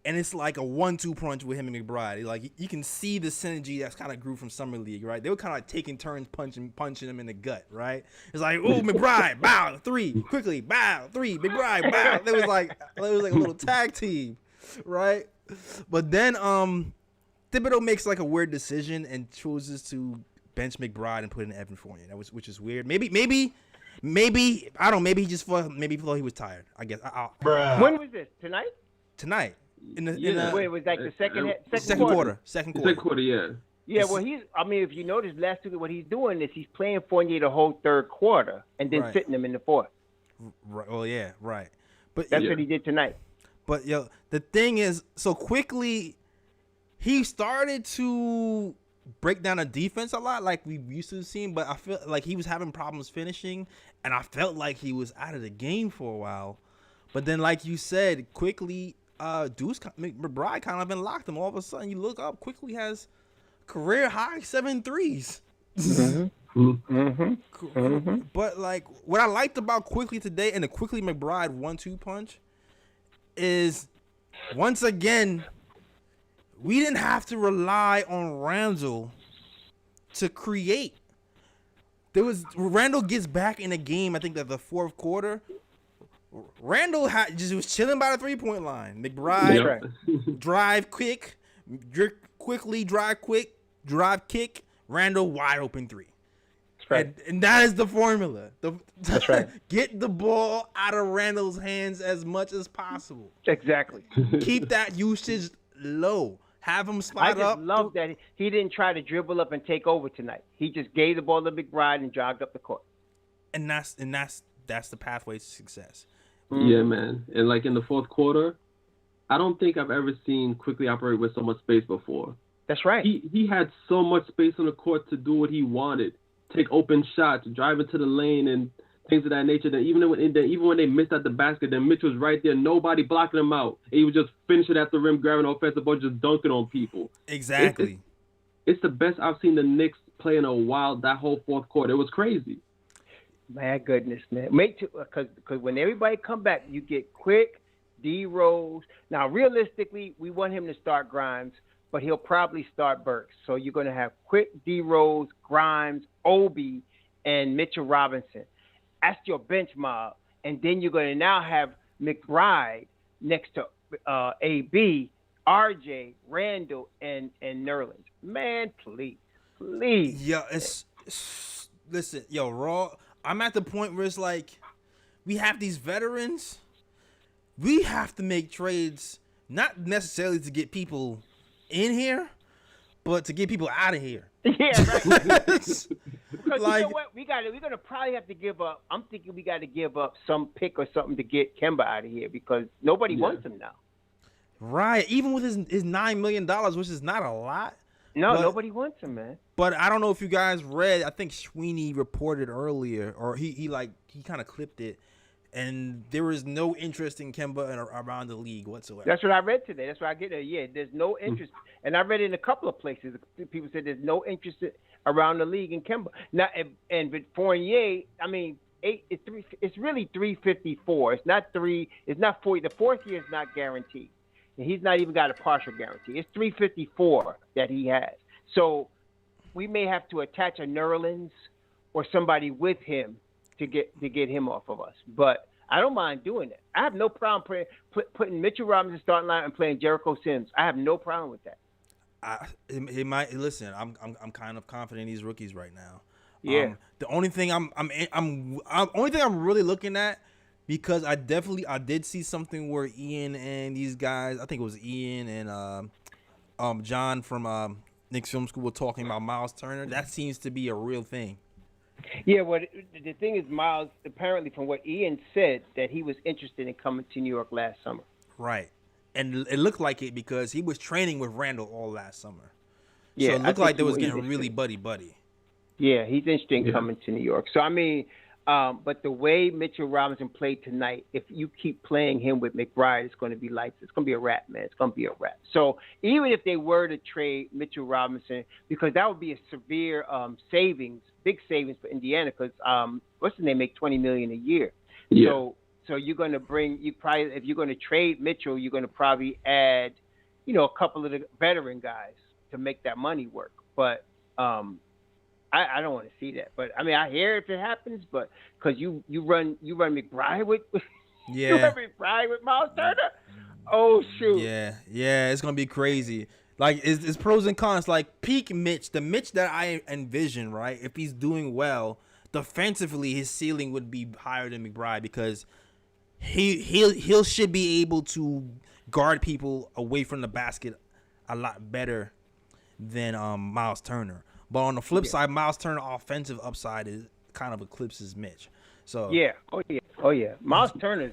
and it's like a 1-2 punch with him and McBride. Like, you can see the synergy that's kind of grew from Summer League, right? They were kind of like taking turns punching him in the gut, right? It's like, oh, McBride, bow, 3, Quickley, bow, 3, McBride, bow. It was like a little tag team, right? But then Thibodeau makes like a weird decision and chooses to bench McBride and put in Evan Fournier. Which is weird. Maybe I don't know. Maybe he just thought he was tired. I guess. When was this? Tonight. Wait, it was like the second quarter. Second quarter, yeah. Yeah, well, if you notice last week, what he's doing is he's playing Fournier the whole third quarter and then sitting him in the fourth. Right. Oh yeah, right. But that's what he did tonight. But yo, the thing is, so Quickly, he started to break down a defense a lot, like we used to see, but I feel like he was having problems finishing, and I felt like he was out of the game for a while. But then, like you said, Quickly, McBride kind of unlocked him. All of a sudden, you look up, Quickly has career high 7 threes. But like, what I liked about Quickly today and the Quickly McBride 1-2 punch is, once again, we didn't have to rely on Randall to create. Randall gets back in the game, I think that the fourth quarter. Randall was chilling by the 3-point line. McBride drive quick, Quickly drive quick, drive kick, Randall wide open 3. That's right. And that is the formula. That's right. Get the ball out of Randall's hands as much as possible. Exactly. Keep that usage low. Have him spot up. I just love that he didn't try to dribble up and take over tonight. He just gave the ball to McBride and jogged up the court. And that's the pathway to success. Yeah, man. And like in the fourth quarter, I don't think I've ever seen Quickly operate with so much space before. That's right. He had so much space on the court to do what he wanted, take open shots, drive into the lane, and things of that nature. That even when they missed at the basket, then Mitch was right there, nobody blocking him out. And he was just finishing at the rim, grabbing offensive ball, just dunking on people. Exactly. It's the best I've seen the Knicks play in a while. That whole fourth quarter, it was crazy. My goodness, man. Because when everybody come back, you get Quick, D Rose. Now, realistically, we want him to start Grimes, but he'll probably start Burks. So you're going to have Quick, D Rose, Grimes, Obi, and Mitchell Robinson. That's your bench mob. And then you're going to now have McBride next to AB, RJ, Randall, and Nerlens. Man, please. Yeah, listen, yo, Raw. I'm at the point where it's like, we have these veterans. We have to make trades, not necessarily to get people in here, but to get people out of here. Yeah, right. Because you know what? We're gonna probably have to give up. I'm thinking we got to give up some pick or something to get Kemba out of here because nobody wants him now. Right. Even with his $9 million, which is not a lot. No, nobody wants him, man. But I don't know if you guys read. I think Sweeney reported earlier, or he kind of clipped it, and there was no interest in Kemba around the league whatsoever. That's what I read today. That's why I get there. Yeah, there's no interest, and I read it in a couple of places. People said there's no interest around the league in Kemba. Now, and with Fournier, I mean, it's really 354. It's not 3. It's not 40. The fourth year is not guaranteed. And he's not even got a partial guarantee. It's 354 that he has. So we may have to attach a Nerlens or somebody with him to get him off of us. But I don't mind doing it. I have no problem putting Mitchell Robinson starting line and playing Jericho Sims. I have no problem with that. It might listen. I'm kind of confident in these rookies right now. Yeah. The only thing I'm really looking at, because I did see something where Ian and these guys, I think it was Ian and John from Knicks Film School were talking about Miles Turner. That seems to be a real thing. Yeah, well, the thing is, Miles, apparently from what Ian said, that he was interested in coming to New York last summer. Right. And it looked like it because he was training with Randall all last summer. Yeah, so it looked like they was getting really buddy-buddy. Yeah, he's interested in coming to New York. So, I mean, but the way Mitchell Robinson played tonight, if you keep playing him with McBride, it's going to be lights. It's going to be a wrap, man. It's going to be a wrap. So even if they were to trade Mitchell Robinson, because that would be a severe big savings for Indiana, because what's his name, make $20 million a year. Yeah. So you're going to if you're going to trade Mitchell, you're going to probably add, a couple of the veteran guys to make that money work. But I don't want to see that. But I mean, I hear if it happens, but because you run McBride with you run McBride with Miles Turner. Oh shoot. Yeah, it's gonna be crazy. Like it's pros and cons. Like peak Mitch, the Mitch that I envision, right? If he's doing well defensively, his ceiling would be higher than McBride because he should be able to guard people away from the basket a lot better than Miles Turner. But on the flip side, Miles Turner offensive upside is kind of eclipses Mitch. So oh yeah. Miles Turner,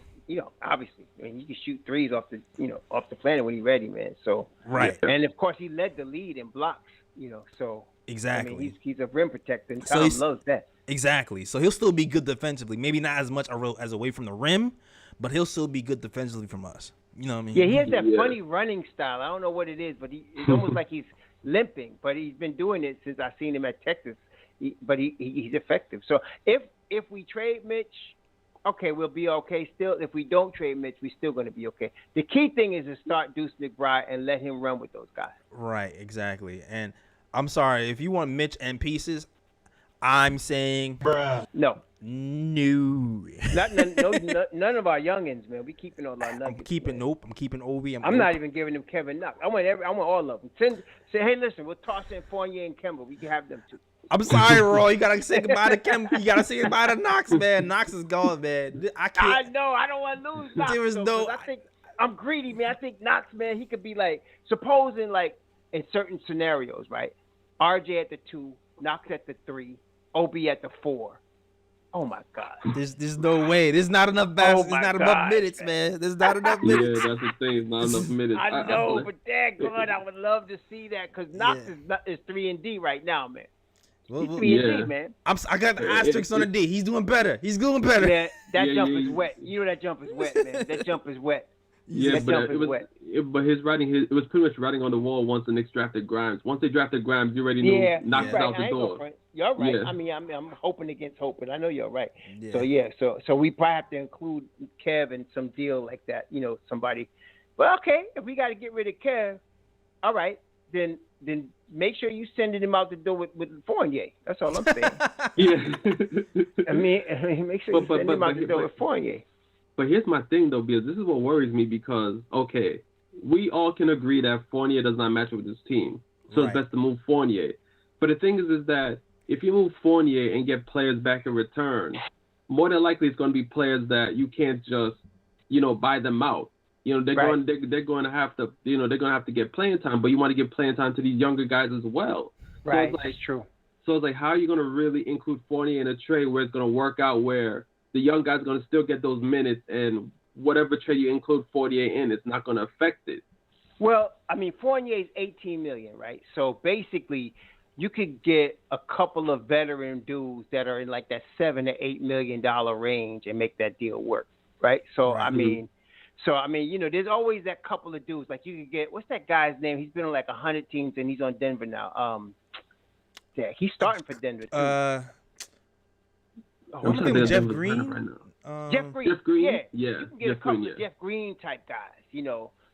obviously, I mean, he can shoot threes off the planet when he's ready, man. So right, and of course he led the lead in blocks, So exactly, I mean, he's a rim protector, and Tom loves that. Exactly. So he'll still be good defensively. Maybe not as much as away from the rim, but he'll still be good defensively from us. You know what I mean? Yeah, he has that funny running style. I don't know what it is, but it's almost like he's limping. But he's been doing it since I've seen him at Texas. But he's effective. So if we trade Mitch, okay, we'll be okay still. If we don't trade Mitch, we're still going to be okay. The key thing is to start Deuce McBride and let him run with those guys. Right, exactly. And I'm sorry, if you want Mitch and pieces, I'm saying no. No. None of our youngins, man. We keeping all our nuggets. I'm keeping Obi. I'm not even giving them Kevin Knox. I want all of them. Say, hey, listen, we'll toss in Fournier and Kemba. We can have them too. I'm sorry, Roy. You gotta say goodbye to Kemba. You gotta say goodbye to Knox, man. Knox is gone, man. I can't. I know. I don't want to lose Knox. I think I'm greedy, man. I think Knox, man, he could be like, supposing like in certain scenarios, right? RJ at the 2, Knox at the 3, Obi at the 4. Oh my God! There's no way. There's not enough baskets. There's not enough minutes, man. There's not enough minutes. Yeah, that's the thing. It's not enough minutes. I know, but daggone, I would love to see that because Knox is 3-and-D right now, man. He's 3-and-D, man. I got the asterisks on the D. He's doing better. He's doing better. Yeah, that jump is wet. You know that jump is wet, man. That jump is wet. Yeah, but his writing, it was pretty much writing on the wall once the Knicks drafted Grimes. Once they drafted Grimes, you already knew Knox is out the door. You're right. Yeah. I mean, I'm hoping against hoping. I know you're right. Yeah. So we probably have to include Kev in some deal like that. Somebody. But okay, if we got to get rid of Kev, all right, then make sure you sending him out the door with Fournier. That's all I'm saying. I mean, make sure you send him out the door with Fournier. But here's my thing, though, because this is what worries me because, okay, we all can agree that Fournier does not match with this team. So it's best to move Fournier. But the thing is that if you move Fournier and get players back in return, more than likely it's going to be players that you can't just, buy them out. They're going to have to, they're going to have to get playing time, but you want to give playing time to these younger guys as well. Right, that's true. So it's like, how are you going to really include Fournier in a trade where it's going to work out where the young guy's going to still get those minutes, and whatever trade you include Fournier in, it's not going to affect it. Well, I mean, Fournier is $18 million, right? So basically, you could get a couple of veteran dudes that are in like that $7 to $8 million range and make that deal work, right? So I mean, there's always that couple of dudes. Like you could get, what's that guy's name? He's been on like 100 teams and he's on Denver now. He's starting for Denver too. What do you think, Jeff Green? Right Jeff Green. Yeah. You can get a couple of Jeff Green type guys,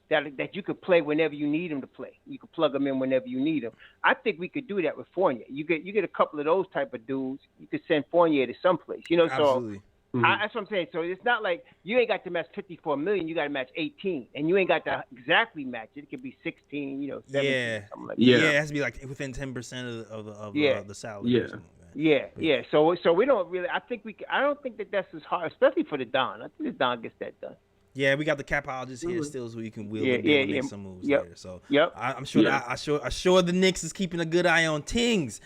that you could play whenever you need them to play. You could plug them in whenever you need them. I think we could do that with Fournier. You get a couple of those type of dudes. You could send Fournier to someplace. Absolutely. So that's what I'm saying. So it's not like you ain't got to match $54 million. You got to match 18, and you ain't got to exactly match it. It could be 16, 17, something like that. Yeah, it has to be like within 10% of the salary. Yeah. Or something. Yeah. So we don't really. I don't think that's as hard, especially for the Don. I think the Don gets that done. Yeah, we got the capologist here still, so we can make some moves later. So I'm sure the Knicks is keeping a good eye on Tings.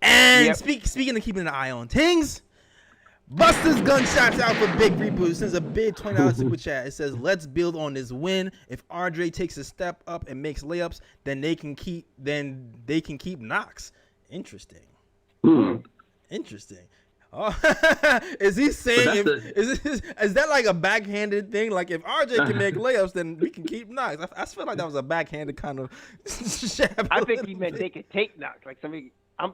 And speaking of keeping an eye on things, Buster's Gunshots out for Big Reaper sends a big $20 super chat. It says, "Let's build on this win. If RJ takes a step up and makes layups, then they can keep Knox." Interesting. Interesting. Oh, is he saying is that like a backhanded thing? Like if RJ can make layups, then we can keep Knox. I feel like that was a backhanded kind of jab. I think he meant they could take Knox. Like somebody, I'm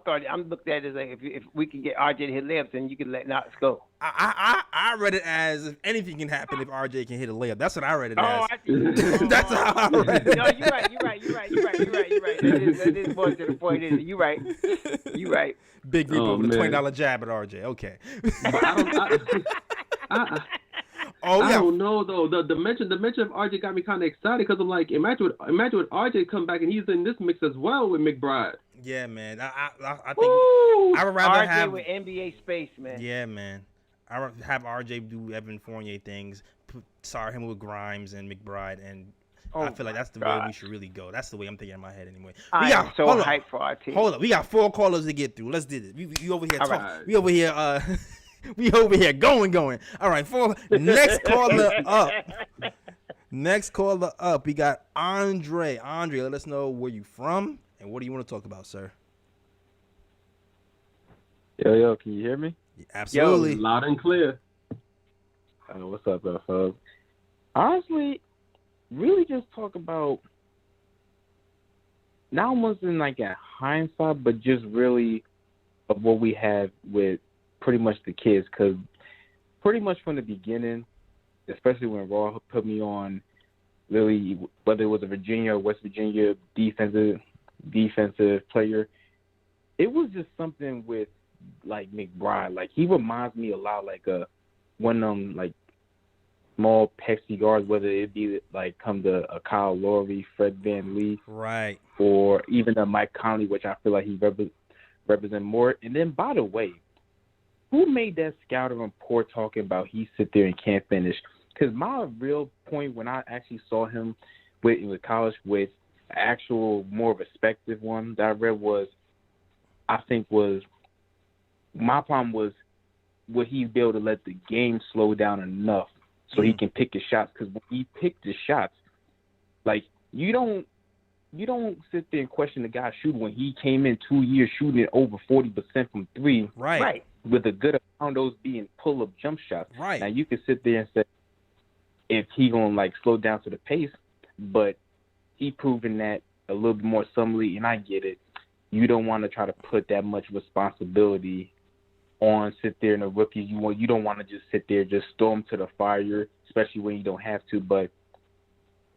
looked at it as like if we can get RJ to hit layups, then you can let Knox go. I read it as if anything can happen if RJ can hit a layup. That's what I read it as. I see. That's how I read it. No, you're right. That is more to the point. You're right. Big Reaper with a $20 jab at RJ. Okay. I don't know though. The mention of RJ got me kind of excited because I'm like, imagine with RJ come back and he's in this mix as well with McBride. Yeah, man. I think I would rather RJ have with NBA space, man. Yeah, man. I would have RJ do Evan Fournier things, start him with Grimes and McBride, and I feel like that's the way we should really go. That's the way I'm thinking in my head anyway. I am so hyped for our team. Hold up, we got 4 callers to get through. Let's do this. We over here talking. Right. We over here. We over here going. All right, next caller up. Next caller up. We got Andre. Andre, let us know where you from and what do you want to talk about, sir? Yo, can you hear me? Yeah, absolutely. Yo, loud and clear. What's up, folks? Honestly, really just talk about not almost in like a hindsight, but just really of what we have with pretty much the kids, because pretty much from the beginning, especially when Raw put me on, really, whether it was a Virginia or West Virginia defensive player, it was just something with like McBride. Like he reminds me a lot like one of them like small Pepsi guards, whether it be like come to a Kyle Lowry, Fred VanVleet, right, or even a Mike Conley, which I feel like he represent more. And then by the way, who made that scouting report talking about he sit there and can't finish? Because my real point when I actually saw him with college with actual more respective one that I read was, I think was, my problem was, would he be able to let the game slow down enough so he can pick his shots? Because when he picked his shots, like you don't sit there and question the guy shooting when he came in 2 years shooting it over 40% from three. Right. With a good amount of those being pull-up jump shots. Right. Now you can sit there and say if he gonna like slow down to the pace, but he proven that a little bit more subtly, and I get it. You don't want to try to put that much responsibility on sit there in the rookies. You don't want to just sit there just storm to the fire, especially when you don't have to. But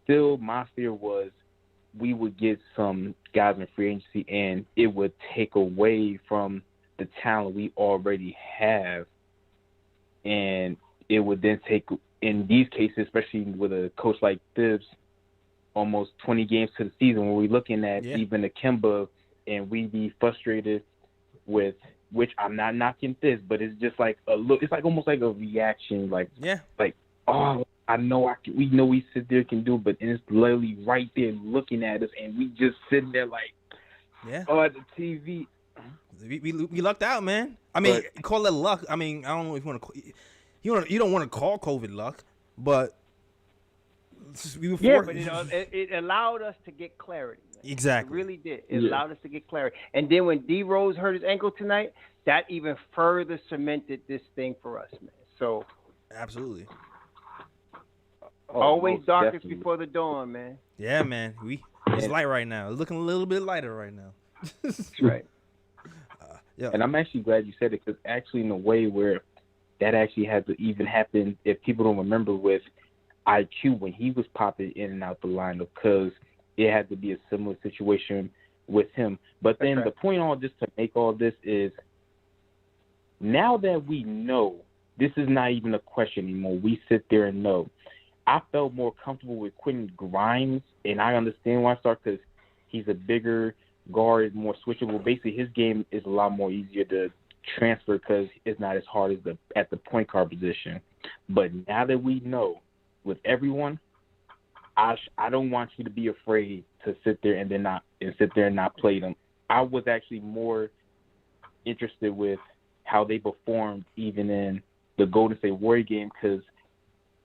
still, my fear was we would get some guys in free agency, and it would take away from the talent we already have, and it would then take, in these cases, especially with a coach like Thibs, almost 20 games to the season, where we're looking at even the Kemba, and we be frustrated with, which I'm not knocking this, but it's just like it's like almost like a reaction, like oh, I know we know we sit there can do it, but it's literally right there looking at us, and we just sitting there like, at the TV. We lucked out, man. I mean, call it luck. I mean, I don't know if you don't want to call COVID luck, but we were but it allowed us to get clarity. Man. Exactly. It really did. It allowed us to get clarity. And then when D Rose hurt his ankle tonight, that even further cemented this thing for us, man. So absolutely. Always darkest before the dawn, man. Yeah, man. It's light right now. It's looking a little bit lighter right now. That's right. Yeah. And I'm actually glad you said it, because actually in a way where that actually had to even happen, if people don't remember, with IQ when he was popping in and out the lineup, because it had to be a similar situation with him. But then the point all just to make all this is, now that we know, this is not even a question anymore. We sit there and know. I felt more comfortable with Quentin Grimes, and I understand why I start, because he's a bigger guard, more switchable. Basically, his game is a lot more easier to transfer because it's not as hard as at the point guard position. But now that we know, with everyone, I don't want you to be afraid to sit there and not play them. I was actually more interested with how they performed even in the Golden State Warrior game, because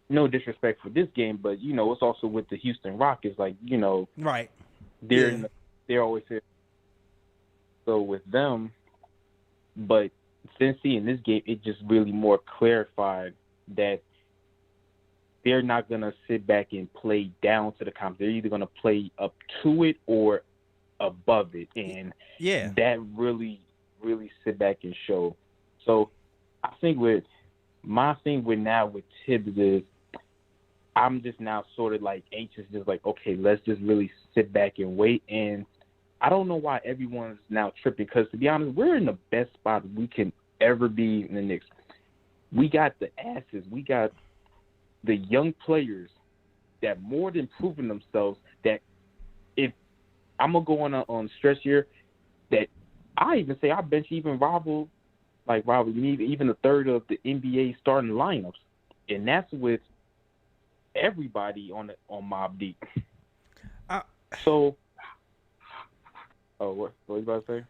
no disrespect for this game, but it's also with the Houston Rockets. Like right, they're always here. So with them, but since seeing this game, it just really more clarified that they're not gonna sit back and play down to the comp. They're either gonna play up to it or above it, and that really sit back and show. So I think with my thing with Tibbs is I'm just now sort of like anxious, just like, okay, let's just really sit back and wait. And I don't know why everyone's now tripping, because to be honest, we're in the best spot we can ever be in the Knicks. We got the asses, we got the young players that more than proven themselves, that if I'm gonna go on stretch here, that I even say I bench even rival even a third of the NBA starting lineups, and that's with everybody on Mobb Deep. So, what you about to say?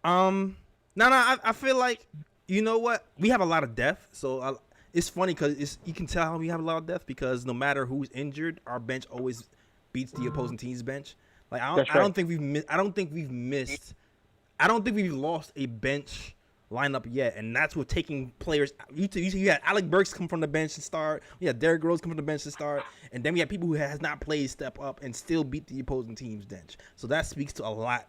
I feel like, you know what, we have a lot of depth, so it's funny because you can tell we have a lot of depth because no matter who's injured, our bench always beats the opposing team's bench. Like I don't think we've lost a bench lineup yet, and that's with taking players. You had Alec Burks come from the bench to start. We had Derrick Rose come from the bench to start, and then we had people who has not played step up and still beat the opposing team's bench. So that speaks to a lot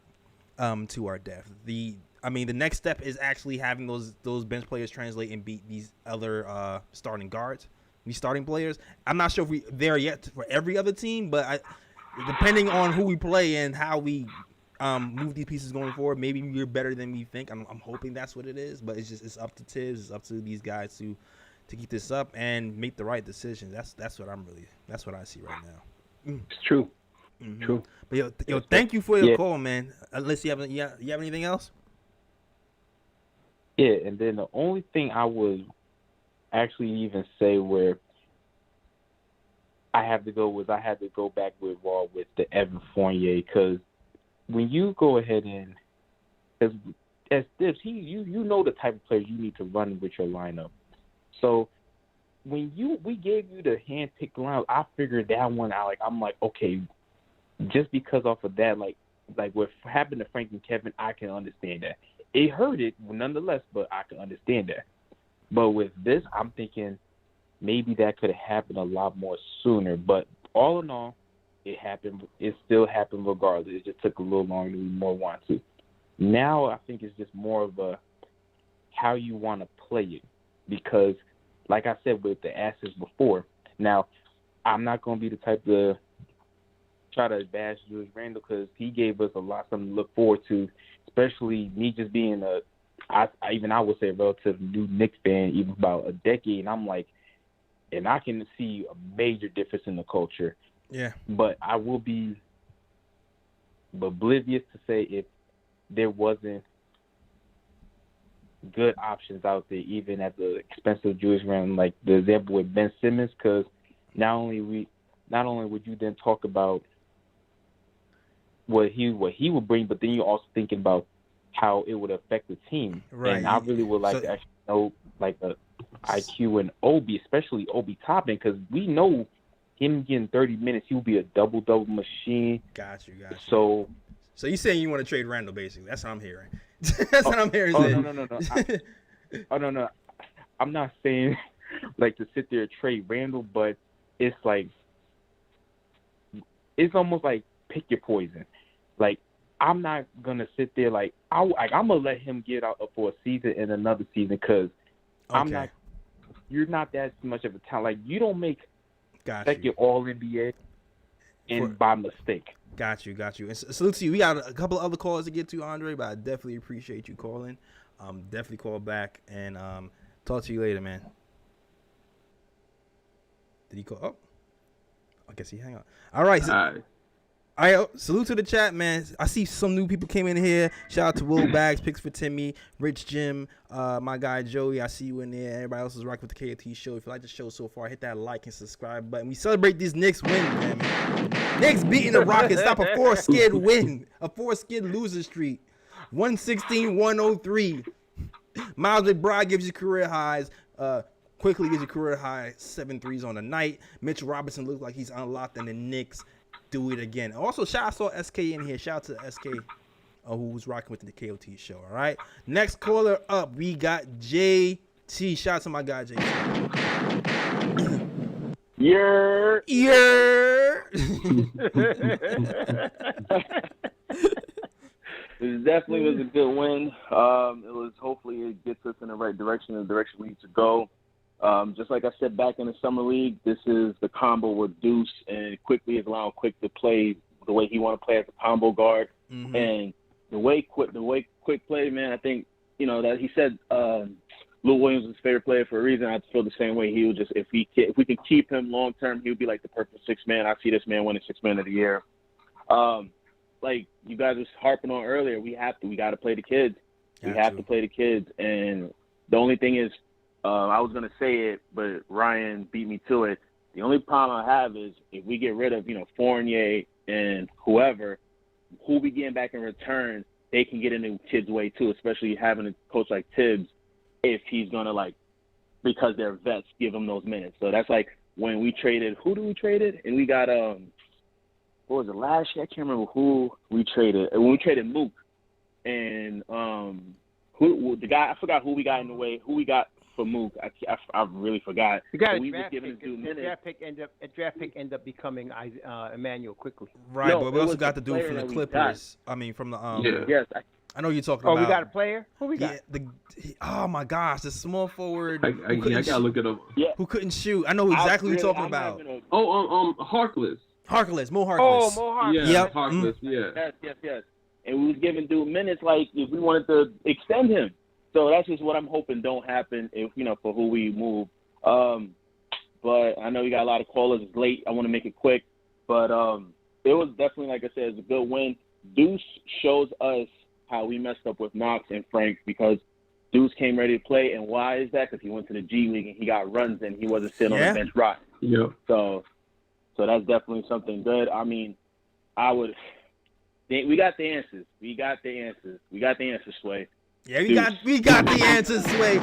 to our depth. The next step is actually having those bench players translate and beat these other starting guards, these starting players. I'm not sure if we're there yet for every other team, but depending on who we play and how we move these pieces going forward, maybe we're better than we think. I'm hoping that's what it is, but it's up to Tibbs, it's up to these guys to keep this up and make the right decisions. That's what I see right now. It's true. Mm-hmm. True. But yo, thank you for your call, man. Unless you have anything else? Yeah, and then the only thing I would actually even say where I had to go back with Raw with the Evan Fournier, because when you go ahead and as this, you know the type of players you need to run with your lineup. So when we gave you the hand-picked lineup, I figured that one out. Like I'm like, okay, just because off of that, like what happened to Frank and Kevin, I can understand that. It hurt it nonetheless, but I can understand that. But with this, I'm thinking maybe that could have happened a lot more sooner. But all in all, it happened. It still happened regardless. It just took a little longer than we more want to. Now I think it's just more of a how you want to play it, because, like I said with the asses before, now I'm not going to be the type to try to bash Julius Randle because he gave us a lot something to look forward to, especially me just being I would say a relative new Knicks fan, even about a decade, and I'm like, and I can see a major difference in the culture. Yeah. But I will be oblivious to say if there wasn't good options out there, even at the expense of Julius Randle, like the example with Ben Simmons, because not only would you then talk about what he would bring, but then you're also thinking about how it would affect the team. Right. And I really would like to actually know like the IQ and Obi, especially Obi Toppin, because we know him getting 30 minutes, he'll be a double-double machine. Got you. So you saying you want to trade Randall, basically? That's what I'm hearing. That's what I'm hearing. No. I'm not saying like to sit there and trade Randall, but it's like it's almost like pick your poison. Like I'm not gonna sit there like I'm gonna let him get out for a season and another season because you're not that much of a talent. Like you don't make second All NBA by mistake. Got you. And salute to you. We got a couple of other calls to get to, Andre, but I definitely appreciate you calling. Definitely call back and talk to you later, man. Did he call? Oh, I guess he hang up. All right. All right, salute to the chat, man. I see some new people came in here. Shout out to Will Bags, Picks for Timmy, Rich Jim, my guy Joey. I see you in there. Everybody else is rocking with the KOT show. If you like the show so far, hit that like and subscribe button. We celebrate these Knicks win, man. Knicks beating the Rockets. Stop a 4-skid win. A 4-skid loser streak. 116-103. Miles McBride gives you career highs. Quickly gives you career high 7 threes on the night. Mitchell Robinson looks like he's unlocked, and the Knicks do it again. Also, shout out to SK in here. Shout out to SK who's rocking with the KOT show. All right. Next caller up, we got JT. Shout out to my guy JT. It definitely was a good win. It was hopefully it gets us in the right direction, the direction we need to go. Just like I said back in the summer league, this is the combo with Deuce, and Quickley is allowing Quick to play the way he want to play as a combo guard. Mm-hmm. And the way Quick played, man, I think that he said Lou Williams was his favorite player for a reason. I feel the same way. He would just if we can keep him long term, he would be like the perfect sixth man. I see this man winning sixth man of the year. Like you guys was harping on earlier, we got to play the kids. We have to play the kids, and the only thing is, I was gonna say it, but Ryan beat me to it. The only problem I have is if we get rid of Fournier and whoever, who we getting back in return, they can get into kids' way too, especially having a coach like Tibbs, if he's gonna because they're vets, give them those minutes. So that's like when we traded. Who did we traded? And we got what was it last year? I can't remember who we traded. When we traded Mook and who the guy, I forgot who we got in the way. Who we got for Mook? I really forgot. You got we was giving a draft pick ended up becoming Immanuel Quickley. Right, No, but we it also was got the the dude from player the that we Clippers. I mean, from the Yes, I know you're talking Oh, about. we got a player? Who we got? Yeah, oh my gosh, the small forward I gotta look it up. who couldn't shoot. I know exactly who you're talking about. Harkless. Harkless, Mo Harkless. Oh, Mo Harkless. Yeah, Yep. Harkless. Yeah. Yes. And we was giving dude minutes like if we wanted to extend him. So that's just what I'm hoping don't happen if for who we move. But I know you got a lot of callers. It's late. I want to make it quick. But it was definitely, like I said, it's a good win. Deuce shows us how we messed up with Knox and Frank because Deuce came ready to play. And why is that? Because he went to the G League and he got runs and he wasn't sitting on the bench rock. Yeah. So that's definitely something good. I mean, we got the answers. We got the answers, Sway. Yeah, we got the answers, Sway.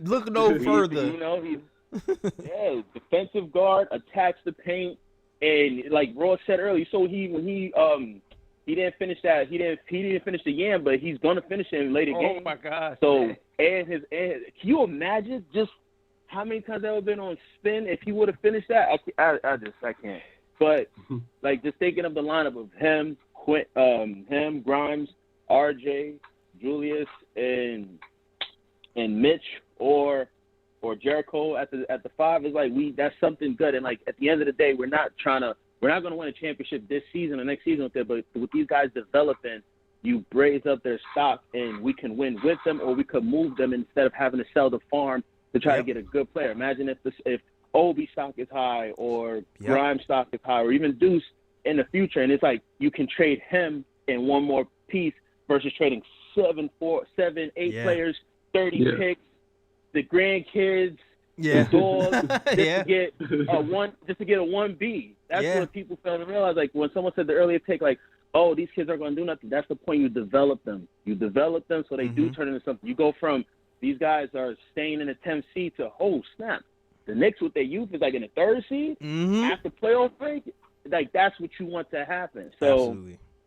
Look no further. Defensive guard, attacks the paint, and like Roy said earlier, so when he didn't finish that, he didn't finish the yam, but he's gonna finish it in later games. Oh my gosh. So can you imagine just how many times that would have been on spin if he would have finished that? I can't. But like just thinking of the lineup of him, Grimes, RJ, Julius, and Mitch or Jericho at the five is like that's something good. And like at the end of the day, we're not going to win a championship this season or next season with it, but with these guys developing, you raise up their stock and we can win with them, or we could move them instead of having to sell the farm to try to get a good player. Imagine if Obi stock is high or Grimes stock is high or even Deuce in the future, and it's like you can trade him in one more piece versus trading 7, 8 players, 30 picks, the grandkids, the dogs, just to get a 1B. That's what people fail to realize. Like when someone said the earlier pick, like, oh, these kids aren't going to do nothing. That's the point. You develop them. You develop them so they do turn into something. You go from these guys are staying in the 10th seed to, oh, snap. The Knicks with their youth is like in the 3rd seed after playoff break. Like that's what you want to happen. So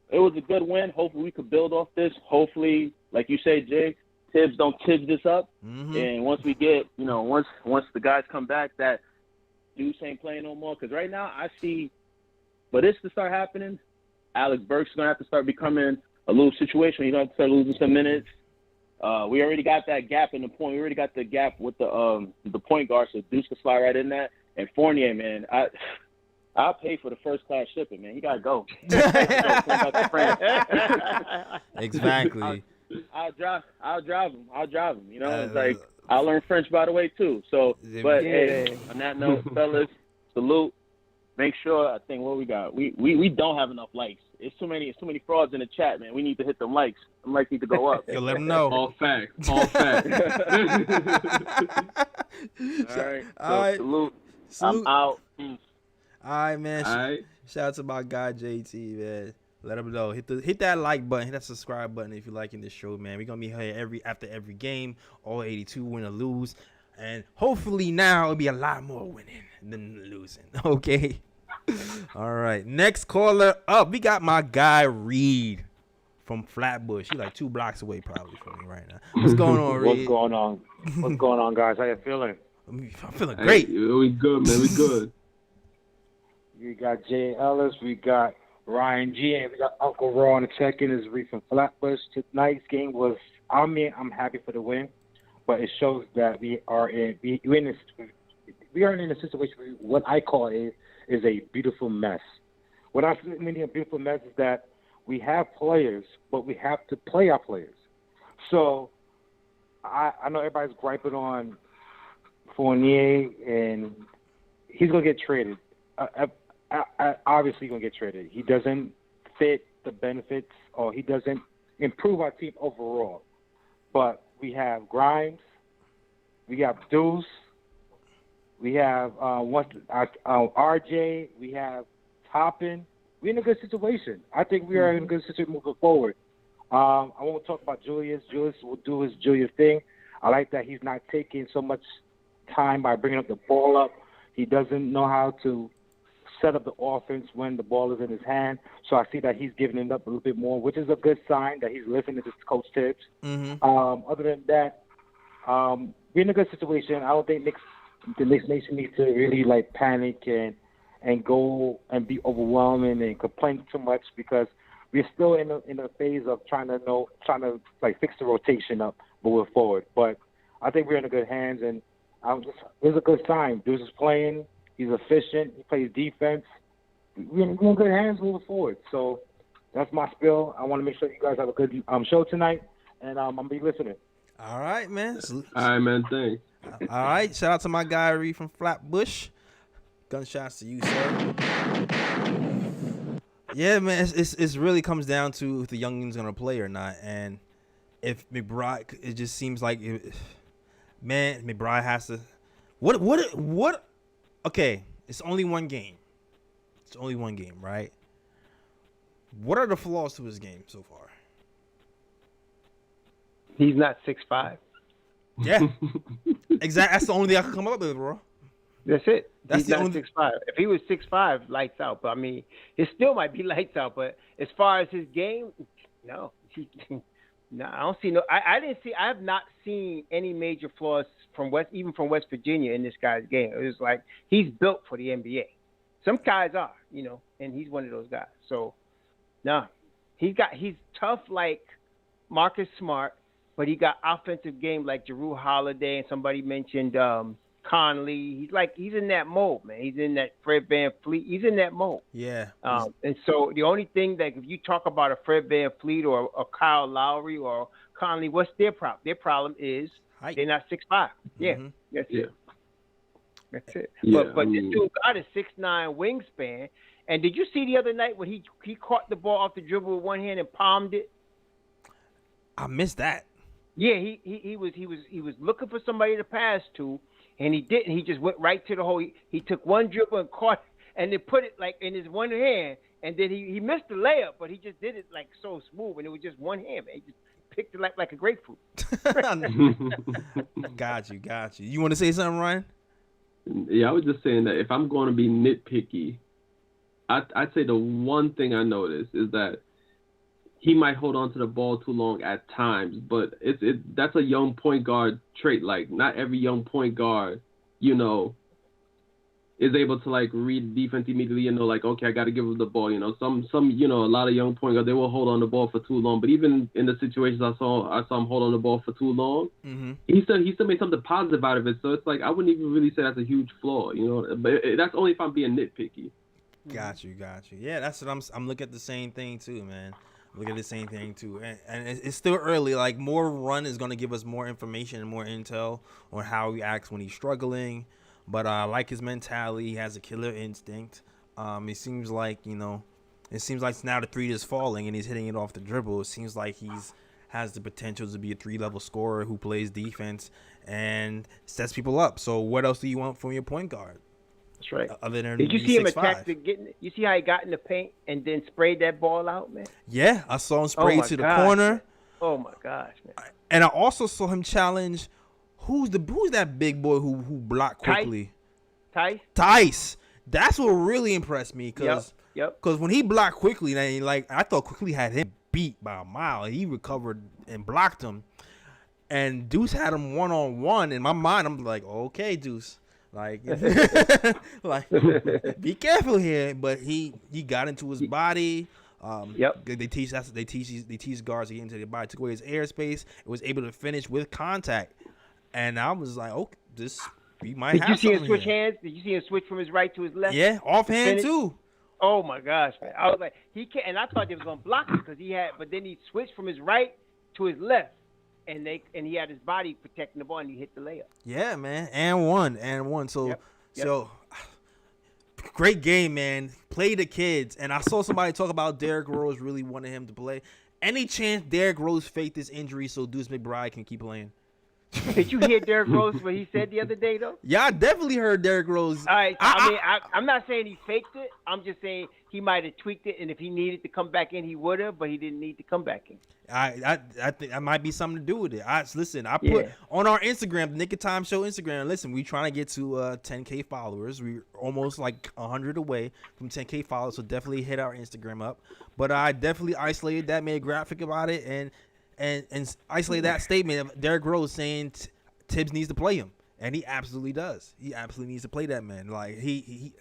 it was a good win. Hopefully we could build off this. Hopefully, like you say, Jay, Tibbs don't Tibbs this up. And once we get, once the guys come back, that Deuce ain't playing no more. Because right now I see, for this to start happening, Alex Burks is going to have to start becoming a little situation. He's going to have to start losing some minutes. We already got that gap in the point. We already got the gap with the point guard, so Deuce can slide right in that. And Fournier, man, I'll pay for the first class shipping, man. He gotta go. Exactly. I'll drive him. It's like I'll learn French by the way too. So, but hey, on that note, fellas, salute. Make sure. I think what we got. We don't have enough likes. It's too many frauds in the chat, man. We need to hit them likes. Them likes need to go up. Yo, let them know. All facts. All right. Salute. I'm out. All right, man. All right. Shout out to my guy JT, man. Let them know. Hit that like button, hit that subscribe button if you're liking this show, man. We're gonna be here after every game, all 82, win or lose, and hopefully now it'll be a lot more winning than losing. Okay. All right. Next caller up, we got my guy Reed from Flatbush. He's like 2 blocks away probably from me right now. What's going on, Reed? What's going on? What's going on, guys? How you feeling? I'm feeling great. Hey, we good, man. We good. We got Jay Ellis. We got Ryan G. And we got Uncle Raw on the check-in. Is Reed from Flatbush. Tonight's game was, I'm happy for the win, but it shows that we are in a situation where what I call is a beautiful mess. What I mean a beautiful mess is that we have players, but we have to play our players. So I know everybody's griping on Fournier, and he's going to get traded. Obviously going to get traded. He doesn't fit the benefits, or he doesn't improve our team overall. But we have Grimes, we have Deuce, we have RJ, we have Toppin. We're in a good situation. I think we are in a good situation moving forward. I won't talk about Julius. Julius will do his Julius thing. I like that he's not taking so much time by bringing up the ball up. He doesn't know how to set up the offense when the ball is in his hand. So I see that he's giving it up a little bit more, which is a good sign that he's listening to Coach Tibbs. Other than that, we're in a good situation. I don't think the Knicks Nation needs to really like panic and go and be overwhelming and complain too much, because we're still in a phase of trying to like fix the rotation up moving forward. But I think we're in good hands, and it's a good sign. Deuce is playing. He's efficient. He plays defense. We're in good hands moving forward. So that's my spiel. I want to make sure you guys have a good show tonight, and I'm going to be listening. All right, man. All right, man. Thanks. All right. Shout out to my guy, Reed from Flatbush. Gunshots to you, sir. Yeah, man. It's really comes down to if the youngin's going to play or not. And if McBride, it just seems like, McBride has to. What? Okay, it's only one game. It's only one game, right? What are the flaws to his game so far? He's not 6'5". Yeah, exactly. That's the only thing I can come up with, bro. That's it. That's He's not 6'5". If he was 6'5", lights out. But I mean, it still might be lights out. But as far as his game, no. No, I don't see no. I didn't see. I have not seen any major flaws from West Virginia in this guy's game. It was like he's built for the NBA. Some guys are, and he's one of those guys. So, no, he's tough like Marcus Smart, but he got offensive game like Jrue Holiday, and somebody mentioned Conley. He's in that mode, man. He's in that Fred VanVleet. He's in that mode. Yeah. And so the only thing that if you talk about a Fred VanVleet or a Kyle Lowry or Conley, what's their problem? Their problem is they're not 6'5". Yeah, Mm-hmm. that's it. That's it. Yeah, But this dude got a 6'9" wingspan. And did you see the other night when he caught the ball off the dribble with one hand and palmed it? I missed that. Yeah, he was looking for somebody to pass to, and he didn't. He just went right to the hole. He took one dribble and caught, and then put it like in his one hand, and then he missed the layup, but he just did it like so smooth, and it was just one hand, man. He just picked it like a grapefruit. Got you. You want to say something, Ryan? Yeah, I was just saying that if I'm going to be nitpicky, I'd say the one thing I noticed is that he might hold on to the ball too long at times, but that's a young point guard trait. Like, not every young point guard, is able to like read defense immediately and know like, okay, I got to give him the ball. Some a lot of young point guards, they will hold on the ball for too long. But even in the situations I saw him hold on the ball for too long. Mm-hmm. He still made something positive out of it. So it's like I wouldn't even really say that's a huge flaw. But that's only if I'm being nitpicky. Got you. Yeah, that's what I'm looking at the same thing too, man. Look at the same thing too, and it's still early. Like, more run is gonna give us more information and more intel on how he acts when he's struggling. But I like his mentality. He has a killer instinct. It seems like now the three is falling and he's hitting it off the dribble. It seems like has the potential to be a 3-level scorer who plays defense and sets people up. So what else do you want from your point guard? That's right. Other than Did you see him 6'5". attack you see how he got in the paint and then sprayed that ball out, man? Yeah, I saw him spray to the gosh, corner. man. Oh my gosh, man. And I also saw him challenge who's that big boy who blocked quickly? Tice. That's what really impressed me because when he blocked quickly, I thought quickly had him beat by a mile. He recovered and blocked him, and Deuce had him 1-on-1. In my mind, I'm like, okay, Deuce, like be careful here. But he got into his body. They teach guards to get into their body. Took away his airspace. It was able to finish with contact, and I was like, "Oh, we might Did have." You see him switch here. hands? Did you see him switch from his right to his left? Yeah, offhand too. Oh my gosh, man! I was like, he can't, and I thought they was gonna block it because but then he switched from his right to his left, and he had his body protecting the ball, and he hit the layup. Yeah, man, and one. So. Great game, man. Play the kids. And I saw somebody talk about Derrick Rose really wanted him to play. Any chance Derrick Rose faked this injury so Deuce McBride can keep playing? Did you hear Derrick Rose what he said the other day, though? Yeah, I definitely heard Derrick Rose. All right, I'm not saying he faked it. I'm just saying he might have tweaked it, and if he needed to come back in, he would have, but he didn't need to come back in. I think that might be something to do with it. I put on our Instagram, the Nick of Time Show Instagram. Listen, we trying to get to 10K followers. We're almost like 100 away from 10K followers, so definitely hit our Instagram up. But I definitely isolated that, made a graphic about it, and isolate that statement of Derrick Rose saying Tibbs needs to play him, and he absolutely does. He absolutely needs to play that man. Like it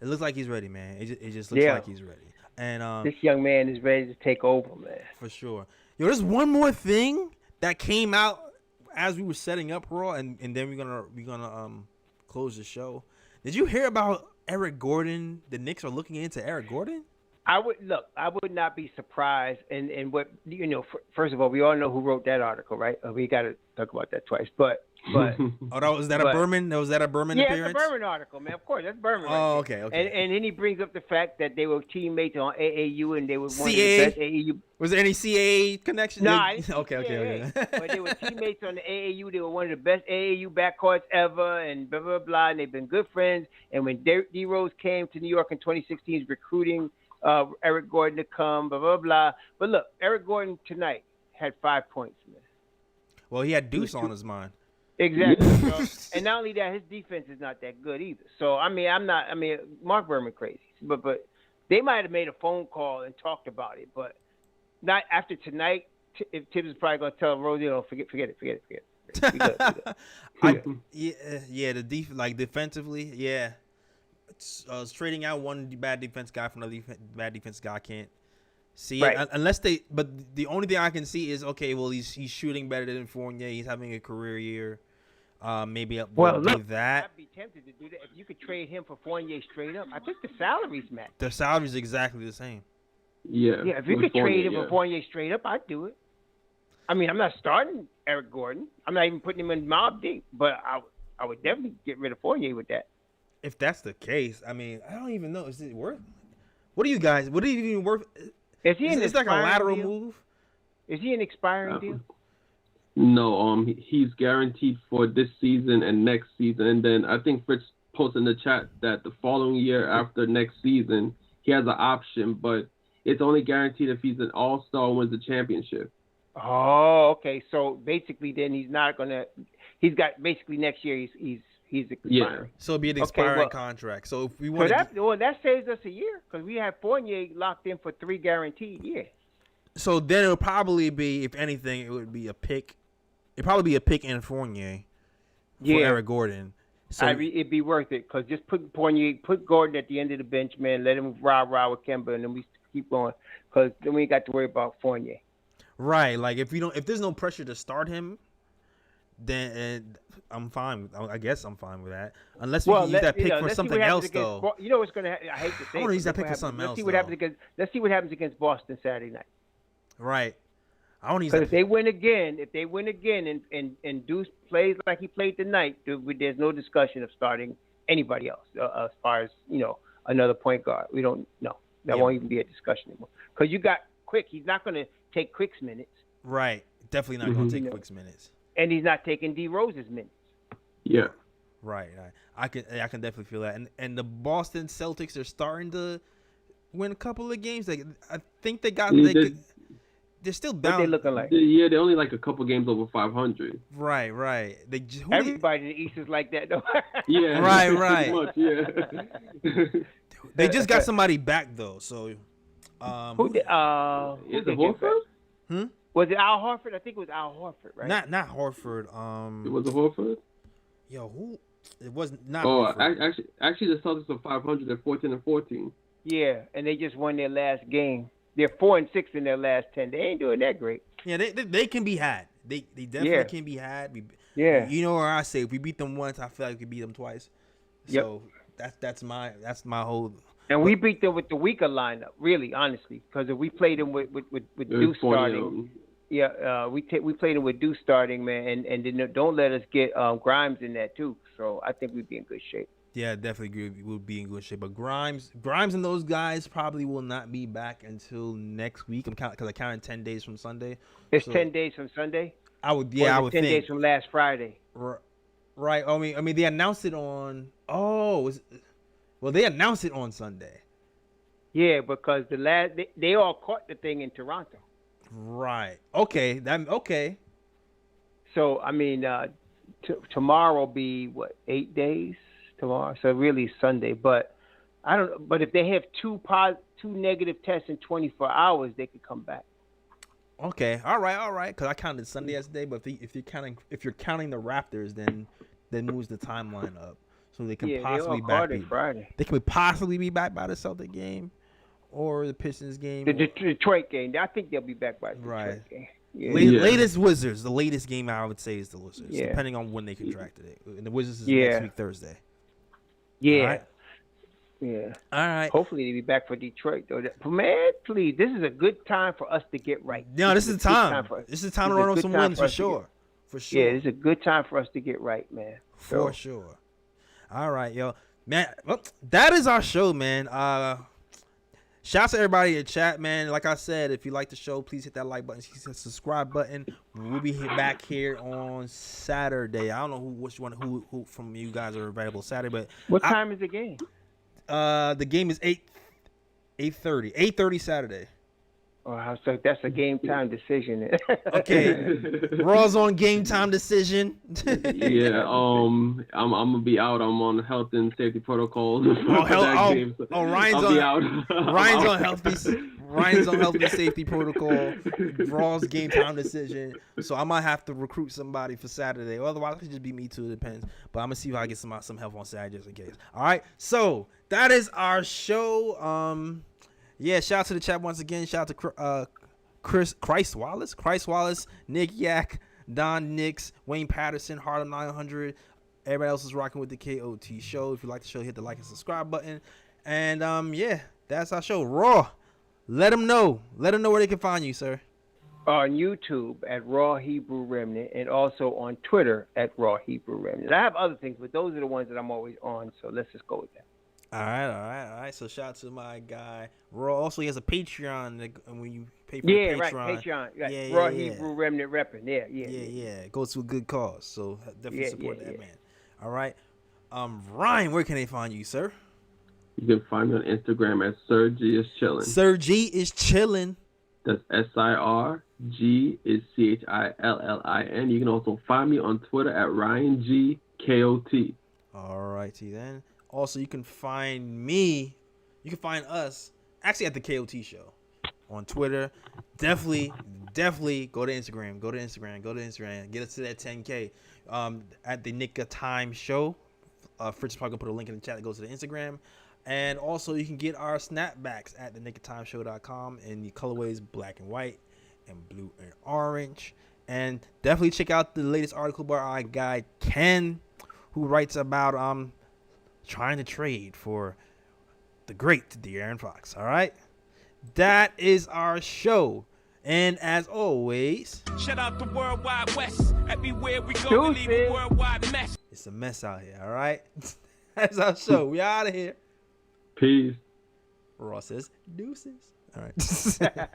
looks like he's ready, man. It just looks like he's ready. And this young man is ready to take over, man. For sure. Yo, there's one more thing that came out as we were setting up Raw, and then we're gonna close the show. Did you hear about Eric Gordon? The Knicks are looking into Eric Gordon. I would not be surprised. And what first of all, we all know who wrote that article, right? We got to talk about that twice. But was that a Berman? Was that a Berman appearance? Yeah, it's a Berman article, man. Of course, that's Berman. Oh, right okay. And then he brings up the fact that they were teammates on AAU and they were one of the best AAU. Was there any CAA connection? No, okay. But they were teammates on the AAU. They were one of the best AAU backcourts ever, and blah blah blah. And they've been good friends. And when D Rose came to New York in 2016, he's recruiting Eric Gordon to come, blah, blah, blah. But look, Eric Gordon tonight had 5 points, man. Well, he had Deuce on his mind. Exactly. And not only that, his defense is not that good either. So, Mark Berman crazy. But they might have made a phone call and talked about it. But not after tonight, if Tibbs is probably going to tell Rosie, forget it. Defensively, yeah. Trading out one bad defense guy for another bad defense guy can't see it unless but the only thing I can see is he's shooting better than Fournier. He's having a career year. Maybe that. I'd be tempted to do that if you could trade him for Fournier straight up. I think the salaries match. The salary's exactly the same. Yeah. Yeah, if you could trade him for Fournier straight up, I'd do it. I mean, I'm not starting Eric Gordon. I'm not even putting him in mob deep, but I would definitely get rid of Fournier with that. If that's the case, I mean, I don't even know. Is it worth? What are you guys? What are you even worth? Is he it's like a lateral move? Is he an expiring deal? No, he's guaranteed for this season and next season. And then I think Fritz posted in the chat that the following year after next season, he has an option, but it's only guaranteed if he's an all-star and wins the championship. Oh, okay. So basically, then he's not gonna. He's got basically next year. He's expiring. Yeah. So it'd be an expiring contract. So if we want that saves us a year because we have Fournier locked in for 3 guaranteed years. So then it'll probably be, if anything, it would be a pick. It'd probably be a pick in Fournier for Eric Gordon. So it'd be worth it because just put Gordon at the end of the bench, man. Let him rah with Kemba, and then we keep going because then we ain't got to worry about Fournier. Right. Like if there's no pressure to start him, then I'm fine. I guess I'm fine with that. Unless we can use that pick for something else, though. You know what's going to happen? I hate to say it. I want to use that pick for something else, Let's see what happens against Boston Saturday night. Right. I want to use that. Because if they win again, and Deuce plays like he played tonight, there's no discussion of starting anybody else as far as, another point guard. We don't know. That won't even be a discussion anymore. Because you got Quick. He's not going to take Quick's minutes. Right. Definitely not going to take Quick's minutes. And he's not taking D Rose's minutes. Yeah. Right. I can definitely feel that. And the Boston Celtics are starting to win a couple of games. I think they got they're still bound. What they looking like? Yeah, they're only like a couple games over 500. Right. Everybody in the East is like that, though. Yeah. Right. Pretty much, yeah. They just got somebody back though. So Who did? Is it Horford? Was it Al Horford? I think it was Al Horford, right? Not Horford. It was it Horford? Yo, who? It was not. Oh, Horford. actually, the Celtics are 500. They're 14-14. Yeah, and they just won their last game. They're 4-6 in their last 10. They ain't doing that great. Yeah, they can be had. They definitely can be had. You know where I say if we beat them once, I feel like we could beat them twice. So that's my whole. And we beat them with the weaker lineup, really, honestly, because if we played them with Deuce starting, we played them with Deuce starting, man, and then don't let us get Grimes in that too. So I think we'd be in good shape. Yeah, definitely agree. We'll be in good shape. But Grimes and those guys probably will not be back until next week. I'm counting because I counted 10 days from Sunday. It's 10 days from Sunday. I would 10 days from last Friday. Right. I mean, they announced it on. They announced it on Sunday. Yeah, because they all caught the thing in Toronto. Right. Okay. Okay. So I mean, tomorrow will be 8 days tomorrow. So really Sunday, but I don't. But if they have two negative tests in 24 hours, they could come back. Okay. All right. Because I counted Sunday as a day, but if you're counting the Raptors, then moves the timeline up, so they can possibly They can possibly be back by the Celtic game, or the Pistons game, the Detroit game. I think they'll be back by the Detroit game. Yeah. Latest Wizards. The latest game I would say is the Wizards, depending on when they contracted it. And the Wizards is next week Thursday. Yeah. All right. Yeah. All right. Hopefully they'll be back for Detroit though. Man, please, this is a good time for us to get right. No, this is the time. This is the time to run on some wins for sure. For sure. Yeah, it's a good time for us to get right, man. For sure. All right, yo. Man, well, that is our show, man. Shout out to everybody in chat, man. Like I said, if you like the show, please hit that like button, hit the subscribe button. We'll be back here on Saturday. I don't know who from you guys are available Saturday, but what time is the game? The game is 8:30 Saturday. Oh, so that's a game time decision. Okay, Raw's on game time decision. Yeah, I'm gonna be out. I'm on health and safety protocols. Ryan's on health and safety protocol. Raw's game time decision. So I might have to recruit somebody for Saturday. Otherwise, it could just be me too. It depends. But I'm gonna see if I get some help on Saturday just in case. All right. So that is our show. Yeah, shout out to the chat once again. Shout out to Christ Wallace, Nick Yak, Don Nix, Wayne Patterson, Harlem 900. Everybody else is rocking with the KOT show. If you like the show, hit the like and subscribe button. And that's our show. Raw. Let them know where they can find you, sir. On YouTube at Raw Hebrew Remnant, and also on Twitter at Raw Hebrew Remnant. I have other things, but those are the ones that I'm always on. So let's just go with that. All right. So shout out to my guy Raw. Also, he has a Patreon. When you pay for Patreon, right, Patreon. Right. Yeah, Raw Hebrew Remnant repping. Yeah. It goes to a good cause. So definitely support that man. All right. Ryan, where can they find you, sir? You can find me on Instagram at Sir G is Chillin'. Sir G is chillin'. That's SIRG is CHILLIN. You can also find me on Twitter at RyanGKOT. All righty then. Also, you can find us actually at the KOT show on Twitter. Definitely go to Instagram. Get us to that 10K. At the Nick of Time show. Fritz is probably gonna put a link in the chat that goes to the Instagram. And also, you can get our snapbacks at thenicoftimeshow.com in the colorways black and white and blue and orange. And definitely check out the latest article by our guy Ken, who writes about trying to trade for the great De'Aaron Fox. All right, that is our show. And as always, shout out the World Wide West. Everywhere we go, we leave a worldwide mess. It's a mess out here. All right, that's our show. We out of here. Peace. Ross says deuces. All right.